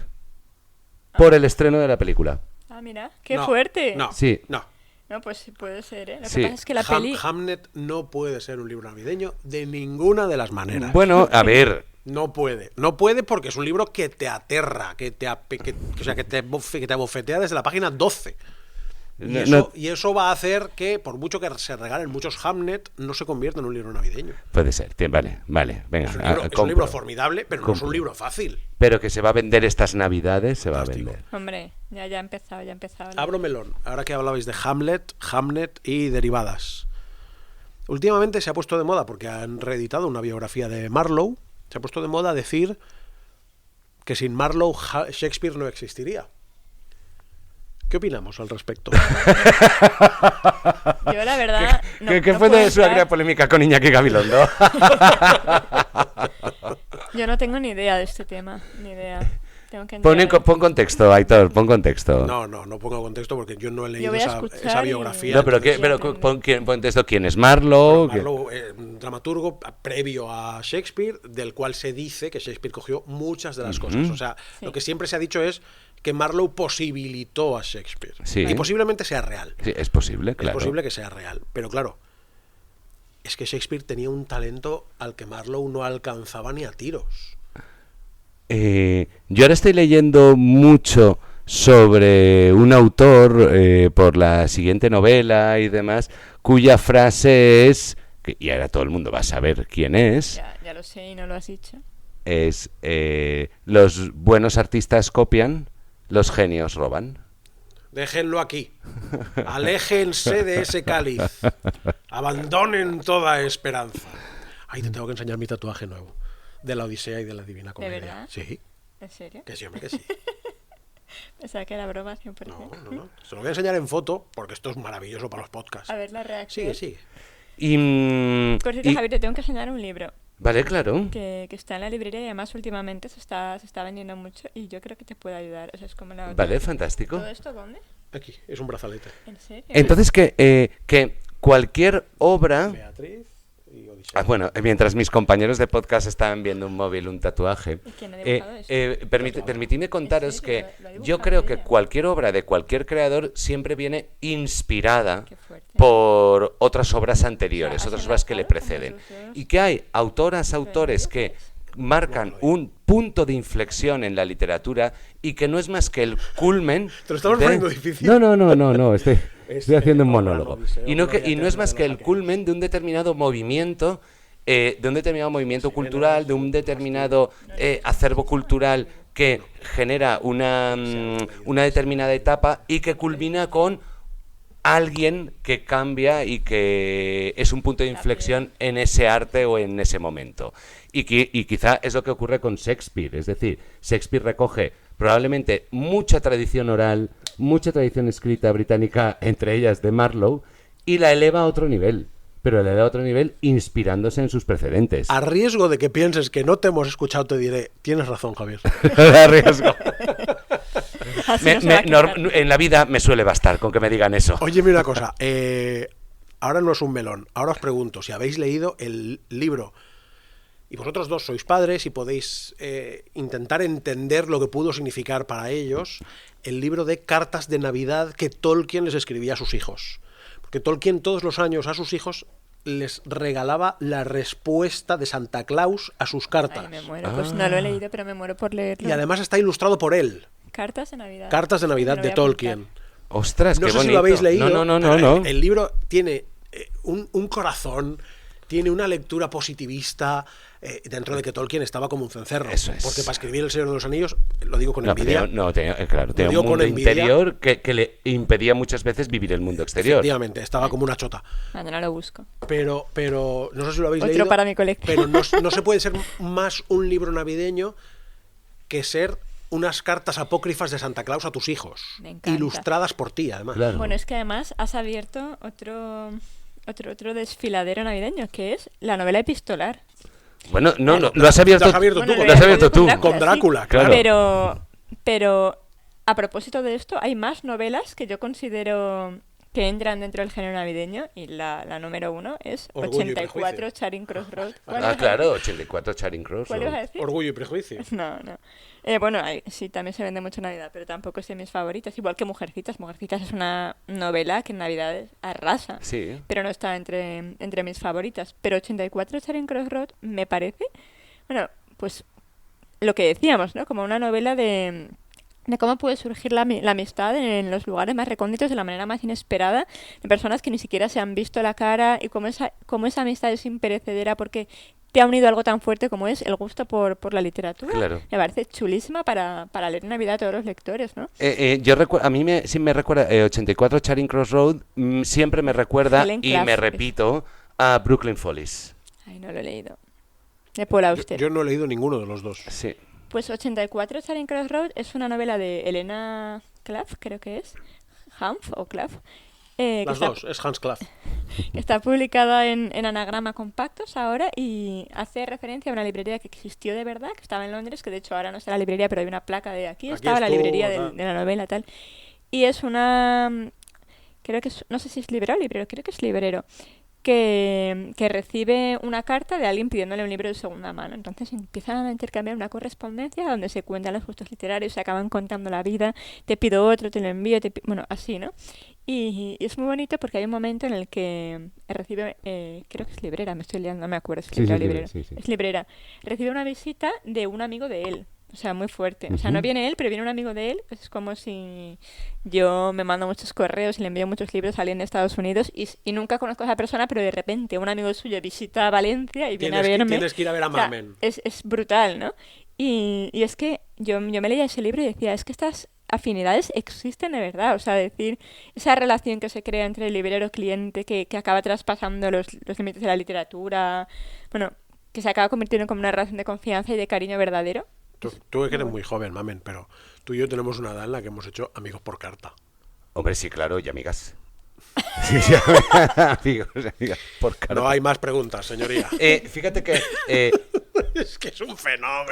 por el estreno de la película. Ah, mira, qué No, fuerte. No, Sí. no. No, pues sí puede ser, ¿eh? Lo Sí. que pasa es que la peli... Hamlet no puede ser un libro navideño de ninguna de las maneras. Bueno, a ver, No puede. No puede porque es un libro que te aterra, que te abofetea desde la página 12. Y eso va a hacer que, por mucho que se regalen muchos Hamlet, no se convierta en un libro navideño. puede ser. Vale, venga. Es un libro, es un compro. libro formidable, pero no es Compro. un libro fácil. Pero que se va a vender estas navidades, se va a Fantástico. vender. Hombre, ya ha empezado. Abro melón. Ahora que hablabais de Hamlet y derivadas. Últimamente se ha puesto de moda, porque han reeditado una biografía de Marlowe, se ha puesto de moda decir que sin Marlowe Shakespeare no existiría. ¿Qué opinamos al respecto? Yo la verdad... ¿Qué fue de su agria polémica con Iñaki Gabilondo? Yo no tengo ni idea de este tema, ni idea. Tengo que Pon entrar. contexto, Aitor, pon contexto. No pongo contexto porque yo no he leído voy a esa escuchar biografía. No, pero, entonces- pon contexto quién es Marlowe. Marlowe, un dramaturgo previo a Shakespeare, del cual se dice que Shakespeare cogió muchas de las cosas. O sea, Sí. lo que siempre se ha dicho es que Marlowe posibilitó a Shakespeare. Sí. Y posiblemente sea real. Sí, es posible, claro. Es posible que sea real. Pero claro, es que Shakespeare tenía un talento al que Marlowe no alcanzaba ni a tiros. Yo ahora estoy leyendo mucho sobre un autor por la siguiente novela y demás, cuya frase es, y ahora todo el mundo va a saber quién es, Ya lo sé y no lo has dicho. es los buenos artistas copian, los genios roban. Déjenlo aquí. Aléjense de ese cáliz. Abandonen toda esperanza. Ay, te tengo que enseñar mi tatuaje nuevo. De la Odisea y de la Divina Comedia. verdad? Sí, ¿En serio? que sí, hombre, que sí. Pensaba que era broma 100%. No. Se lo voy a enseñar en foto porque esto es maravilloso para los podcasts. A ver la reacción. Sigue. Y, Por cierto, Javier, te tengo que enseñar un libro vale, claro. que está en la librería y además últimamente se está vendiendo mucho y yo creo que te puede ayudar. O sea, es como la... Vale, fantástico. ¿Todo esto dónde? Aquí, es un brazalete. ¿En serio? Entonces que cualquier obra... Beatriz y Odisea. Bueno, mientras mis compañeros de podcast estaban viendo un móvil, un tatuaje, ¿Y quién ha dibujado eso? permitidme contaros ¿En que serio? ¿Lo ha yo dibujado creo que ella? cualquier obra de cualquier creador siempre viene inspirada Qué fuerte. por otras obras anteriores, O sea, otras ¿has obras que le enlazado con preceden. sus Y que hay autores que marcan un punto de inflexión en la literatura y que no es más que el culmen... Te lo estamos poniendo difícil. No, estoy haciendo un monólogo. Odisea, Y no es más que el Odisea. culmen de un determinado movimiento, cultural, de un determinado acervo cultural que genera una determinada etapa y que culmina con alguien que cambia y que es un punto de inflexión en ese arte o en ese momento. Y quizá es lo que ocurre con Shakespeare. Es decir, Shakespeare recoge probablemente mucha tradición oral, mucha tradición escrita británica, entre ellas de Marlowe, y la eleva a otro nivel. Pero la eleva a otro nivel inspirándose en sus precedentes. A riesgo de que pienses que no te hemos escuchado, te diré, tienes razón, Javier. A riesgo. Así no se va a quedar. En la vida me suele bastar con que me digan eso. Óyeme una cosa, ahora no es un melón, ahora os pregunto si habéis leído el libro, y vosotros dos sois padres y podéis intentar entender lo que pudo significar para ellos el libro de cartas de Navidad que Tolkien les escribía a sus hijos. Porque Tolkien todos los años a sus hijos les regalaba la respuesta de Santa Claus a sus cartas. Ay, me muero. Pues no lo he leído, pero me muero por leerlo. Y además está ilustrado por él. Cartas de Navidad. Cartas de Navidad Me lo de voy a Tolkien. apuntar. Ostras, No qué sé bonito. si lo habéis leído. No. pero El libro tiene un corazón tiene una lectura positivista dentro de que Tolkien estaba como un cencerro. Eso es. Porque para escribir El Señor de los Anillos, lo digo con No, envidia. claro, tenía digo un con mundo envidia. interior que le impedía muchas veces vivir el mundo exterior. Efectivamente, estaba como una chota. Mañana lo busco. Pero no sé si lo habéis Otro leído. para mi colección. Pero no se puede ser más un libro navideño que ser unas cartas apócrifas de Santa Claus a tus hijos. Me encanta. Ilustradas por ti, además. Claro. Bueno, es que además has abierto otro desfiladero navideño, que es la novela epistolar. Bueno, no, lo has abierto, Lo has abierto tú, Bueno, lo has abierto tú. Con Drácula, sí. claro. Pero a propósito de esto, hay más novelas que yo considero que entran dentro del género navideño, y la número 1 es Orgullo y 84 Prejuicio. Charing Cross Road. ¿Cuál Ah, ibas a claro, decir? 84 Charing Cross. ¿Cuál ibas a decir? Orgullo y Prejuicio. No. Bueno, sí, también se vende mucho en Navidad, pero tampoco es de mis favoritas. Igual que Mujercitas. Mujercitas es una novela que en Navidades arrasa. Sí. Pero no está entre mis favoritas. Pero 84 Charing Cross Road me parece, bueno, pues lo que decíamos, ¿no? Como una novela de cómo puede surgir la amistad en los lugares más recónditos de la manera más inesperada, de personas que ni siquiera se han visto la cara, y cómo esa amistad es imperecedera porque te ha unido algo tan fuerte como es el gusto por la literatura. Claro. Me parece chulísima para leer en Navidad a todos los lectores, ¿no? Yo recuerdo, a mí sí me recuerda 84 Charing Cross Road, siempre me recuerda Helen y Claff, me repito a Brooklyn Follies. Ay, no lo he leído. De Paul Auster. Yo no he leído ninguno de los dos. Sí. Pues 84 Charing Cross Road es una novela de Helena Claff, creo que es. Hanf o Claff. Las dos, es Hans Klaff. Que está publicada en Anagrama Compactos ahora, y hace referencia a una librería que existió de verdad, que estaba en Londres, que de hecho ahora no está la librería, pero hay una placa de aquí estaba la estuvo, librería tal. de la novela, tal. Y es creo que no sé si es librero o librero, creo que es librero, que recibe una carta de alguien pidiéndole un libro de segunda mano. Entonces empiezan a intercambiar una correspondencia donde se cuentan los gustos literarios, se acaban contando la vida, te pido otro, te lo envío, bueno, así, ¿no? Y es muy bonito porque hay un momento en el que recibe, creo que es librera, me estoy liando, no me acuerdo si es librera o librero. Sí. Es librera. Recibe una visita de un amigo de él. O sea, muy fuerte. O sea, no viene él, pero viene un amigo de él. Pues es como si yo me mando muchos correos y le envío muchos libros a alguien de Estados Unidos y nunca conozco a esa persona, pero de repente un amigo suyo visita Valencia y viene a verme. Tienes que ir a ver a O sea, Mamen. es brutal, ¿no? Y es que yo me leía ese libro y decía, es que estas afinidades existen de verdad. O sea, decir, esa relación que se crea entre el librero-cliente que acaba traspasando los límites de la literatura, bueno, que se acaba convirtiendo como una relación de confianza y de cariño verdadero. Tú que eres muy joven, Mamen, pero tú y yo tenemos una edad en la que hemos hecho amigos por carta. Hombre, sí, claro, y amigas. Amigos, amigas, por carta. No hay más preguntas, señoría. Fíjate que... Es que es un fenómeno.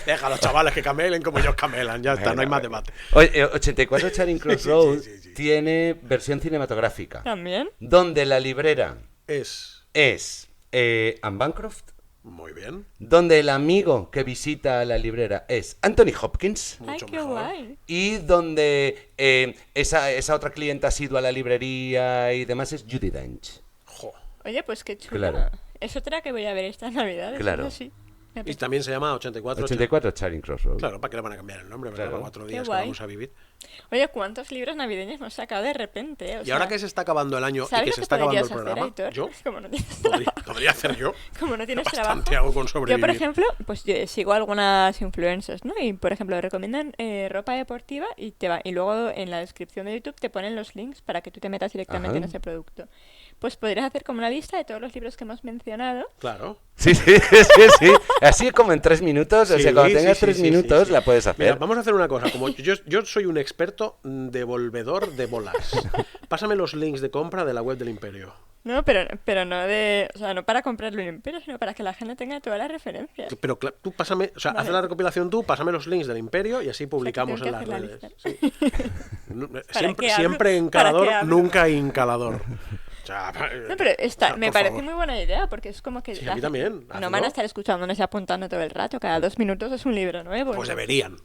Deja a los chavales que camelen como ellos camelan. Ya está, no hay más debate. 84 Charing Cross Sí, Road sí. tiene versión cinematográfica. También. Donde la librera Es es Anne Bancroft. muy bien. Donde el amigo que visita a la librera es Anthony Hopkins. Ay, Mucho qué mejor. guay. Y donde esa otra clienta asidua a la librería y demás es Judi Dench. Jo. Oye, pues qué chulo. Claro. Es otra que voy a ver estas navidades. Claro. eso sí. Me Y apetece. también se llama 84. 84 Charing Cross Road. Claro, ¿para qué le van a cambiar el nombre? ¿Verdad? Claro. Para 4 Qué días que guay. vamos a vivir. Oye, ¿cuántos libros navideños hemos sacado de repente? O Y sea, ahora que se está acabando el año y ¿sabes que lo se que está acabando el podrías hacer, programa, Aitor? yo Como no tienes podría hacer yo. Como no tienes trabajo. Bastante hago con Yo, sobrevivir. por ejemplo, pues yo sigo algunas influencers, ¿no? Y, por ejemplo, recomiendan ropa deportiva y luego en la descripción de YouTube te ponen los links para que tú te metas directamente Ajá. en ese producto. Pues podrías hacer como una lista de todos los libros que hemos mencionado. Claro. Sí. Así como en 3 minutos. O sea, Sí, cuando sí, tengas sí, 3 sí, minutos sí. la puedes hacer. Mira, vamos a hacer una cosa. Como yo soy un experto devolvedor de bolas. Pásame los links de compra de la web del Imperio. No, pero no de... O sea, no para comprarlo en Imperio, sino para que la gente tenga todas las referencias. Pero tú pásame, o sea, Vale. haz la recopilación tú, pásame los links del Imperio y así publicamos tengo en que las hacer la redes. lista. Sí. qué hablo? Siempre ¿Para qué encalador, hablo? nunca incalador. O sea, No, pero me por parece favor. muy buena idea, porque es como que... Sí, a mí también, No hazlo. van a estar escuchándonos y apuntando todo el rato. Cada 2 minutos es un libro nuevo. Pues ¿no? deberían.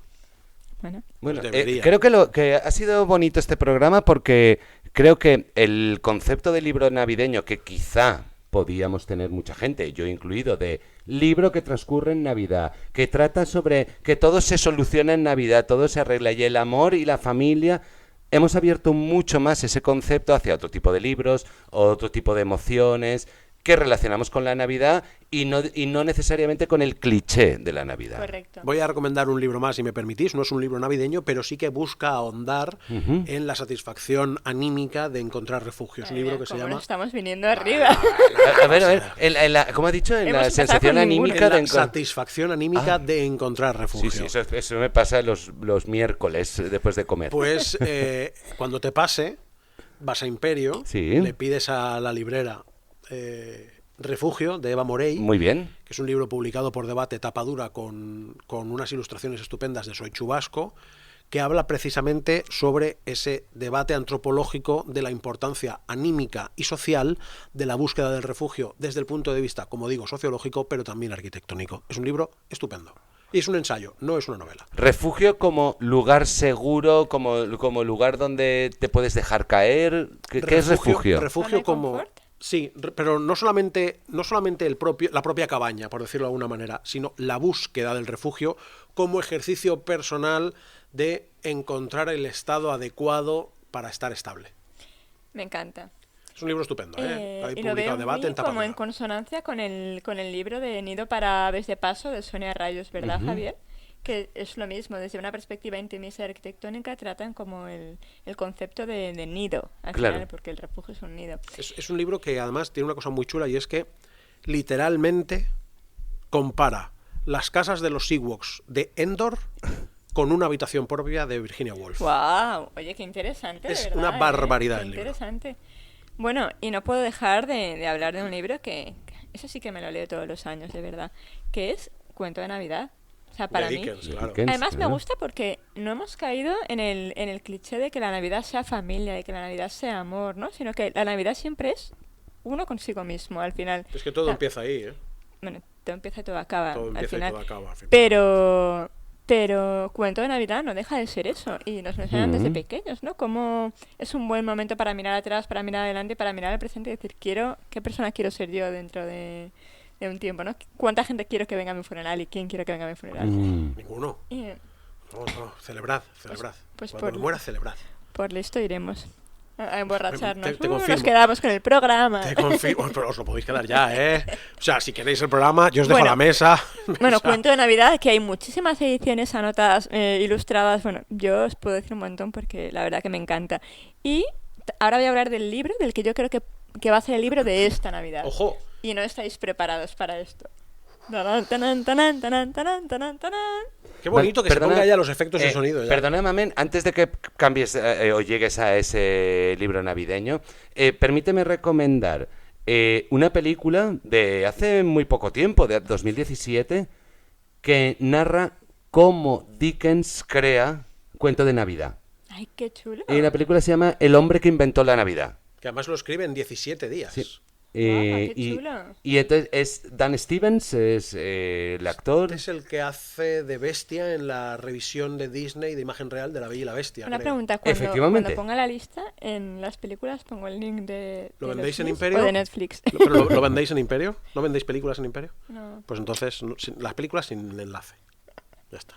Bueno, Bueno, Pues debería. creo que ha sido bonito este programa porque creo que el concepto de libro navideño que quizá podíamos tener mucha gente, yo incluido, de libro que transcurre en Navidad, que trata sobre que todo se soluciona en Navidad, todo se arregla y el amor y la familia, hemos abierto mucho más ese concepto hacia otro tipo de libros, otro tipo de emociones. que relacionamos con la Navidad y no necesariamente con el cliché de la Navidad. Correcto. Voy a recomendar un libro más, si me permitís. No es un libro navideño, pero sí que busca ahondar en la satisfacción anímica de encontrar refugio. Es un libro que se ¿Cómo llama... nos estamos viniendo arriba? A ver, ¿cómo ha dicho? En la Hemos empezado sensación con ninguno. anímica En la de satisfacción anímica de encontrar refugio. Sí, eso me pasa los miércoles después de comer. Pues cuando te pase, vas a Imperio, Sí. le pides a la librera Refugio, de Eva Morey, Muy bien. que es un libro publicado por Debate, tapa dura, con unas ilustraciones estupendas de Soy Chubasco, que habla precisamente sobre ese debate antropológico de la importancia anímica y social de la búsqueda del refugio desde el punto de vista, como digo, sociológico, pero también arquitectónico. Es un libro estupendo. Y es un ensayo, no es una novela. Refugio como lugar seguro, como lugar donde te puedes dejar caer. ¿Qué es refugio? Refugio ¿Zona de como... confort? Sí, pero no solamente la propia cabaña, por decirlo de alguna manera, sino la búsqueda del refugio como ejercicio personal de encontrar el estado adecuado para estar estable. Me encanta. Es un libro estupendo, ¿eh? Hay Y lo publicado veo Debate muy en tapa como en dura. consonancia con el libro de Nido para aves de paso de Sonia Rayos, ¿verdad, Javier? Que es lo mismo, desde una perspectiva intimista y arquitectónica tratan como el concepto de nido, al Claro. final, porque el refugio es un nido. Es un libro que además tiene una cosa muy chula, y es que literalmente compara las casas de los Ewoks de Endor con una habitación propia de Virginia Woolf. ¡Wow! Oye, qué interesante, de Es verdad, una barbaridad Qué el libro. interesante. Bueno, y no puedo dejar de hablar de un libro que eso sí que me lo leo todos los años, de verdad, que es Cuento de Navidad. O sea, para de mí... Dickens, claro. Dickens. Además me claro. gusta porque no hemos caído en el cliché de que la Navidad sea familia, de que la Navidad sea amor, ¿no? Sino que la Navidad siempre es uno consigo mismo, al final. Es que todo O sea, empieza ahí, ¿eh? Bueno, todo empieza y todo acaba, Todo al empieza y final. todo acaba. Al final. Pero Cuento de Navidad no deja de ser eso. Y nos enseñan desde Mm. pequeños, ¿no? Como es un buen momento para mirar atrás, para mirar adelante, para mirar al presente y decir, ¿qué persona quiero ser yo dentro de un tiempo, ¿no? ¿Cuánta gente quiero que venga a mi funeral y quién quiero que venga a mi funeral? Ninguno. Y No, celebrad. pues Cuando por- me muera, celebrad. por listo iremos a emborracharnos. Te confirmo. Nos quedamos con el programa. Te confirmo, pero os lo podéis quedar ya, ¿eh? O sea, si queréis el programa, yo os dejo Bueno. la mesa. Bueno, O sea, Cuento de Navidad, que hay muchísimas ediciones anotadas, ilustradas. Bueno, yo os puedo decir un montón porque la verdad que me encanta. Y ahora voy a hablar del libro, del que yo creo que va a ser el libro de esta Navidad. Ojo, Y no estáis preparados para esto. Tanan, tanan, tanan, tanan, tanan, tanan, tanan. qué bonito que se ponga ya los efectos de sonido. Ya. Perdona, Mamen, antes de que cambies o llegues a ese libro navideño, permíteme recomendar una película de hace muy poco tiempo, de 2017, que narra cómo Dickens crea Cuento de Navidad. Ay, qué chulo. Y la película se llama El hombre que inventó la Navidad. Que además lo escribe en 17 días. Sí. qué y, chulo. y entonces es Dan Stevens, es el actor. Es el que hace de bestia en la revisión de Disney de imagen real de La Bella y la Bestia. Una creo. pregunta, Efectivamente. cuando ponga la lista, en las películas pongo el link de ¿Lo de vendéis los en News Imperio? o de Netflix. ¿Pero lo vendéis en Imperio? ¿No vendéis películas en Imperio? No. Pues entonces, las películas sin enlace. Ya está.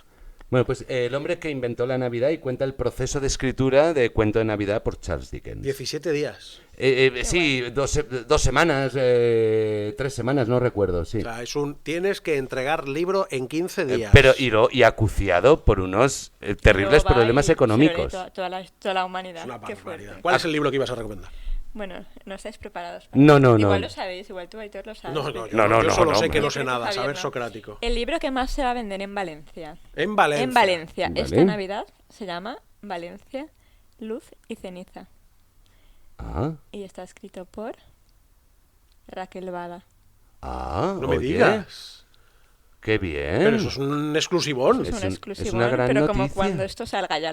Bueno, pues el hombre que inventó la Navidad y cuenta el proceso de escritura de Cuento de Navidad por Charles Dickens. 17 días. Sí, 2 semanas, 3 semanas, no recuerdo, sí. O sea, tienes que entregar libro en 15 días. Pero y acuciado por unos terribles Luego va problemas y se lo lee económicos. toda la humanidad. Es una Qué barbaridad. fuerte. ¿Cuál es el libro que ibas a recomendar? Bueno, no estáis preparados. No, no, Igual no. lo sabéis, igual tú, Aitor, lo sabes. No, pero- yo solo sé hombre. que no sé Yo creo que nada. Javier Saber no. socrático. El libro que más se va a vender en Valencia. En Valencia. En Valencia. Vale. Esta Navidad se llama Valencia, Luz y Ceniza. Ah, Y está escrito por Raquel Bada. No me oye, digas. Qué bien. Pero eso es un exclusivón. Es Es un un- exclusivo, es una gran pero como noticia. cuando esto salga ya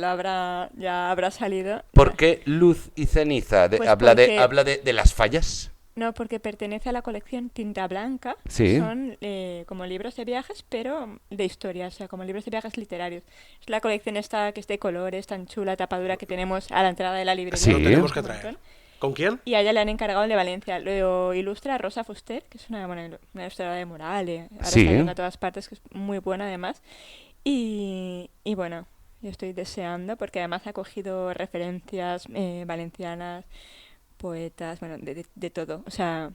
habrá salido. ¿Por qué Luz y Ceniza? Pues habla porque- de las fallas. No, porque pertenece a la colección Tinta Blanca. Sí. Son como libros de viajes, pero de historia, o sea, como libros de viajes literarios. Es la colección esta que es de colores, tan chula, tapadura que tenemos a la entrada de la librería. Sí. Lo tenemos que Un traer. montón. ¿Con quién? Y a ella le han encargado el de Valencia. Lo ilustra Rosa Fuster, que es una ilustradora de Morales. Ahora Sí. está yendo a todas partes, que es muy buena además. Y bueno, yo estoy deseando, porque además ha cogido referencias valencianas, poetas, bueno, de todo. O sea,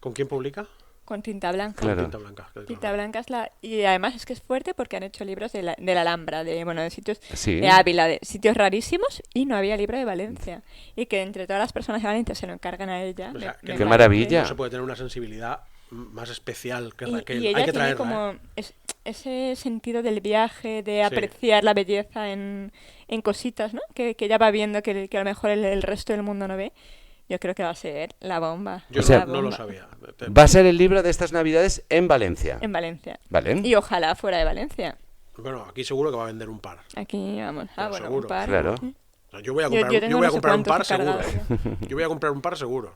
¿Con quién publica? Con tinta blanca. Claro. Tinta Blanca. Tinta blanca es la... Y además es que es fuerte porque han hecho libros de la Alhambra, de sitios Sí. de Ávila, de sitios rarísimos, y no había libro de Valencia. Y que entre todas las personas de Valencia se lo encargan a ella. O sea, que Qué maravilla. No se puede tener una sensibilidad más especial que Y Raquel. ella Hay que tiene traerla. como ese sentido del viaje, de Sí. apreciar la belleza en cositas, ¿no? Que ella va viendo que a lo mejor el resto del mundo no ve. Yo creo que va a ser la bomba. Yo O sea, la no lo bomba. sabía. Va a ser el libro de estas Navidades en Valencia. En Valencia. ¿Vale? Y ojalá fuera de Valencia. Bueno, aquí seguro que va a vender un par. Aquí vamos. Ah, Pero bueno, seguro. un par. Claro. O sea, yo voy a Yo comprar, tengo yo voy a no sé comprar un par cuántos seguro. cargados Yo voy a comprar un par seguro.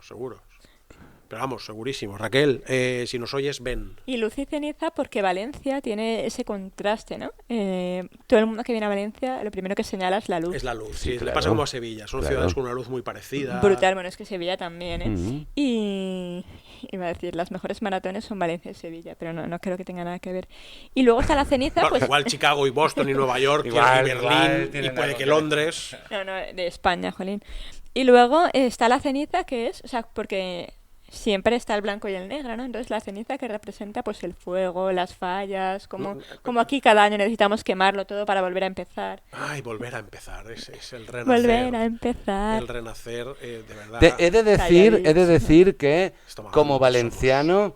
Pero vamos, segurísimo. Raquel, si nos oyes, ven. Y luz y ceniza porque Valencia tiene ese contraste, ¿no? Todo el mundo que viene a Valencia, lo primero que señala es la luz. Es la luz. Sí, Sí, claro. le pasa como a Sevilla. Son Claro. ciudades con una luz muy parecida. Brutal, bueno, es que Sevilla también, ¿eh? Ujú. Y iba a decir, las mejores maratones son Valencia y Sevilla, pero no creo que tenga nada que ver. Y luego está la ceniza, Bueno, pues... igual Chicago y Boston y Nueva York Igual, y Berlín igual, y tienen puede algo que que- Londres. No, de España, jolín. Y luego está la ceniza, que es, o sea, porque siempre está el blanco y el negro, ¿no? Entonces la ceniza que representa pues el fuego, las fallas, como aquí cada año necesitamos quemarlo todo para volver a empezar. Ay, volver a empezar. Es el renacer. Volver a empezar. El renacer, de verdad. He de decir que Estómago, como somos. valenciano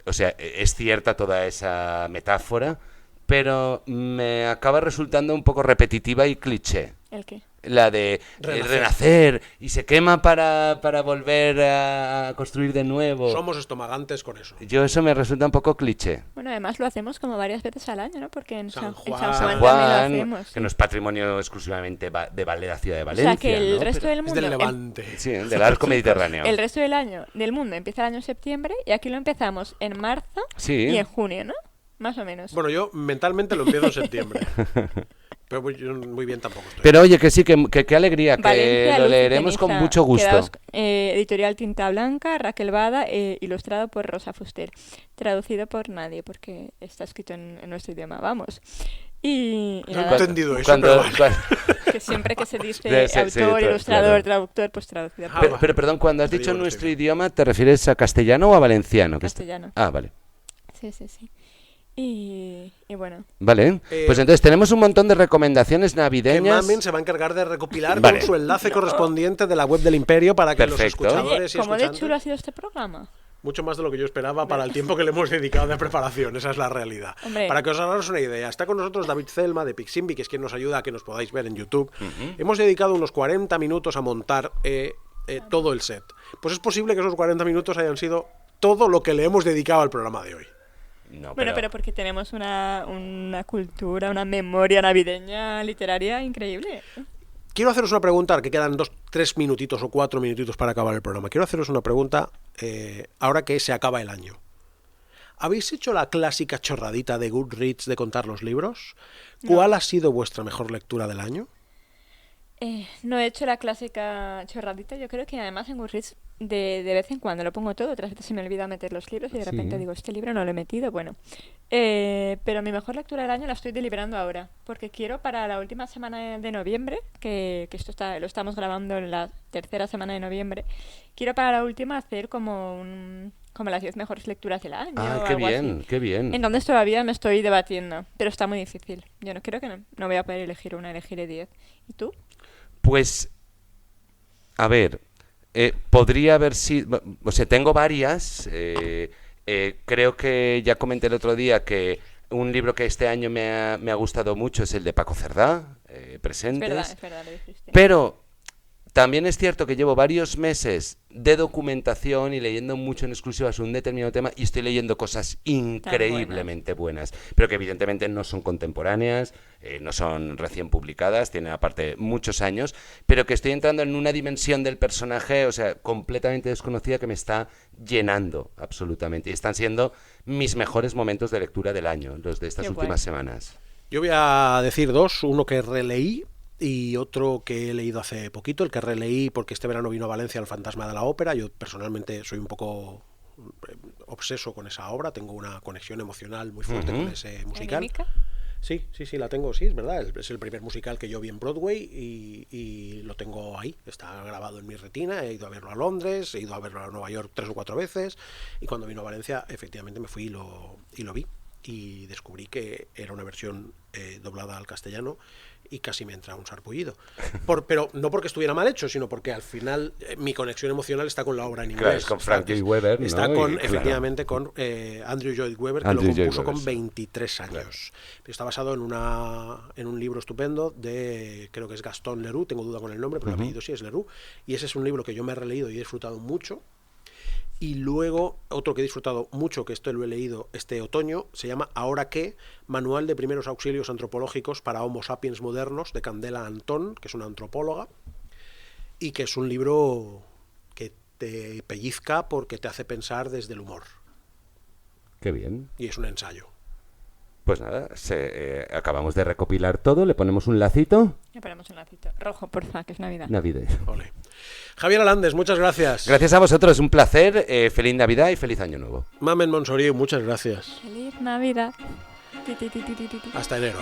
o sea, es cierta toda esa metáfora, pero me acaba resultando un poco repetitiva y cliché. ¿El qué? La de renacer y se quema para volver a construir de nuevo. Somos estomagantes con eso. Yo eso me resulta un poco cliché. Bueno, además lo hacemos como varias veces al año, ¿no? Porque en San San Juan. Juan San también Juan, lo hacemos. que no es patrimonio exclusivamente de la ciudad de O Valencia. sea, que el ¿no? resto Pero- del Es mundo... del Levante. Sí, del arco mediterráneo. El resto del año, del mundo, empieza el año en septiembre y aquí lo empezamos en marzo Sí. y en junio, ¿no? Más o menos. Bueno, yo mentalmente lo empiezo en septiembre. Pero yo muy bien tampoco estoy. Pero oye, que sí, que qué alegría, que Valencia, lo luz y leeremos con ceniza. mucho gusto. Quedaos, editorial Tinta Blanca, Raquel Bada, ilustrado por Rosa Fuster. Traducido por nadie, porque está escrito en nuestro idioma, vamos. Y No he nada, entendido eso, Cuando- pero vale. que siempre que se dice Sí, autor, sí, ilustrador, claro. traductor, pues traducido Ah, por Pero, vale. pero, perdón, cuando has Te dicho digo, no nuestro estoy bien. idioma, ¿te refieres a castellano o a valenciano? castellano. Ah, vale. Sí, sí, sí. Y bueno, Vale. Pues entonces tenemos un montón de recomendaciones Que navideñas. Mamen se va a encargar de recopilar Vale. con su enlace correspondiente de la web del Imperio para que Perfecto. los oye, escuchadores y ¿cómo de escuchantes... chulo ha sido este programa? Mucho más de lo que yo esperaba para el tiempo que le hemos dedicado de preparación, esa es la realidad. Hombre. Para que os hagáis una idea, está con nosotros David Zelma de Piximbi, que es quien nos ayuda a que nos podáis ver en YouTube. Hemos dedicado unos 40 minutos a montar todo el set. Pues es posible que esos 40 minutos hayan sido todo lo que le hemos dedicado al programa de hoy. No, Bueno, pero porque tenemos una cultura, una memoria navideña literaria increíble. Quiero haceros una pregunta, que quedan 3 minutitos o 4 minutitos para acabar el programa. Quiero haceros una pregunta ahora que se acaba el año. ¿Habéis hecho la clásica chorradita de Goodreads de contar los libros? ¿Cuál ha sido vuestra mejor lectura del año? No he hecho la clásica chorradita. Yo creo que además en Goodreads de vez en cuando lo pongo todo. Otras veces se me olvida meter los libros y de repente digo, este libro no lo he metido. Bueno, pero mi mejor lectura del año la estoy deliberando ahora. Porque quiero para la última semana de noviembre, que esto lo estamos grabando en la tercera semana de noviembre, quiero para la última hacer como las 10 mejores lecturas del año. Ah, o qué algo bien, así. qué bien. Entonces todavía me estoy debatiendo, pero está muy difícil. Yo no creo que no voy a poder elegir una, elegiré 10. ¿Y tú? Pues, a ver, podría haber sido... O sea, tengo varias. Creo que ya comenté el otro día que un libro que este año me ha gustado mucho es el de Paco Cerdá, Presentes. Es verdad, lo dijiste. Pero también es cierto que llevo varios meses de documentación y leyendo mucho en exclusiva sobre un determinado tema y estoy leyendo cosas increíblemente buenas, pero que evidentemente no son contemporáneas, no son recién publicadas, tienen aparte muchos años, pero que estoy entrando en una dimensión del personaje, o sea, completamente desconocida, que me está llenando absolutamente. Y están siendo mis mejores momentos de lectura del año, los de estas Qué últimas guay. semanas. Yo voy a decir dos, uno que releí y otro que he leído hace poquito. El que releí porque este verano vino a Valencia El Fantasma de la Ópera. Yo personalmente soy un poco obseso con esa obra, tengo una conexión emocional muy fuerte con ese musical. ¿Anímica? Sí, la tengo, sí, es verdad. Es el primer musical que yo vi en Broadway y lo tengo ahí. Está grabado en mi retina. He ido a verlo a Londres, he ido a verlo a Nueva York 3 o 4 veces. Y cuando vino a Valencia, efectivamente me fui y lo vi. Y descubrí que era una versión doblada al castellano y casi me entra un sarpullido. Pero no porque estuviera mal hecho, sino porque al final mi conexión emocional está con la obra en inglés. Claro, es con Frank Lloyd Webber, ¿no? Está efectivamente con Andrew Lloyd Webber, que lo compuso con 23 años. Claro. Está basado en un libro estupendo de, creo que es Gaston Leroux, tengo duda con el nombre, pero el apellido sí es Leroux. Y ese es un libro que yo me he releído y he disfrutado mucho. Y luego, otro que he disfrutado mucho, que esto lo he leído este otoño, se llama Ahora qué, Manual de Primeros Auxilios Antropológicos para Homo Sapiens Modernos, de Candela Antón, que es una antropóloga, y que es un libro que te pellizca porque te hace pensar desde el humor. Qué bien. Y es un ensayo. Pues nada, acabamos de recopilar todo, le ponemos un lacito. Le ponemos un lacito rojo, porfa, que es Navidad. Navidad. Ole. Javier Alandes, muchas gracias. Gracias a vosotros, un placer. Feliz Navidad y feliz Año Nuevo. Mamen Monsoriu, muchas gracias. Feliz Navidad. Hasta enero.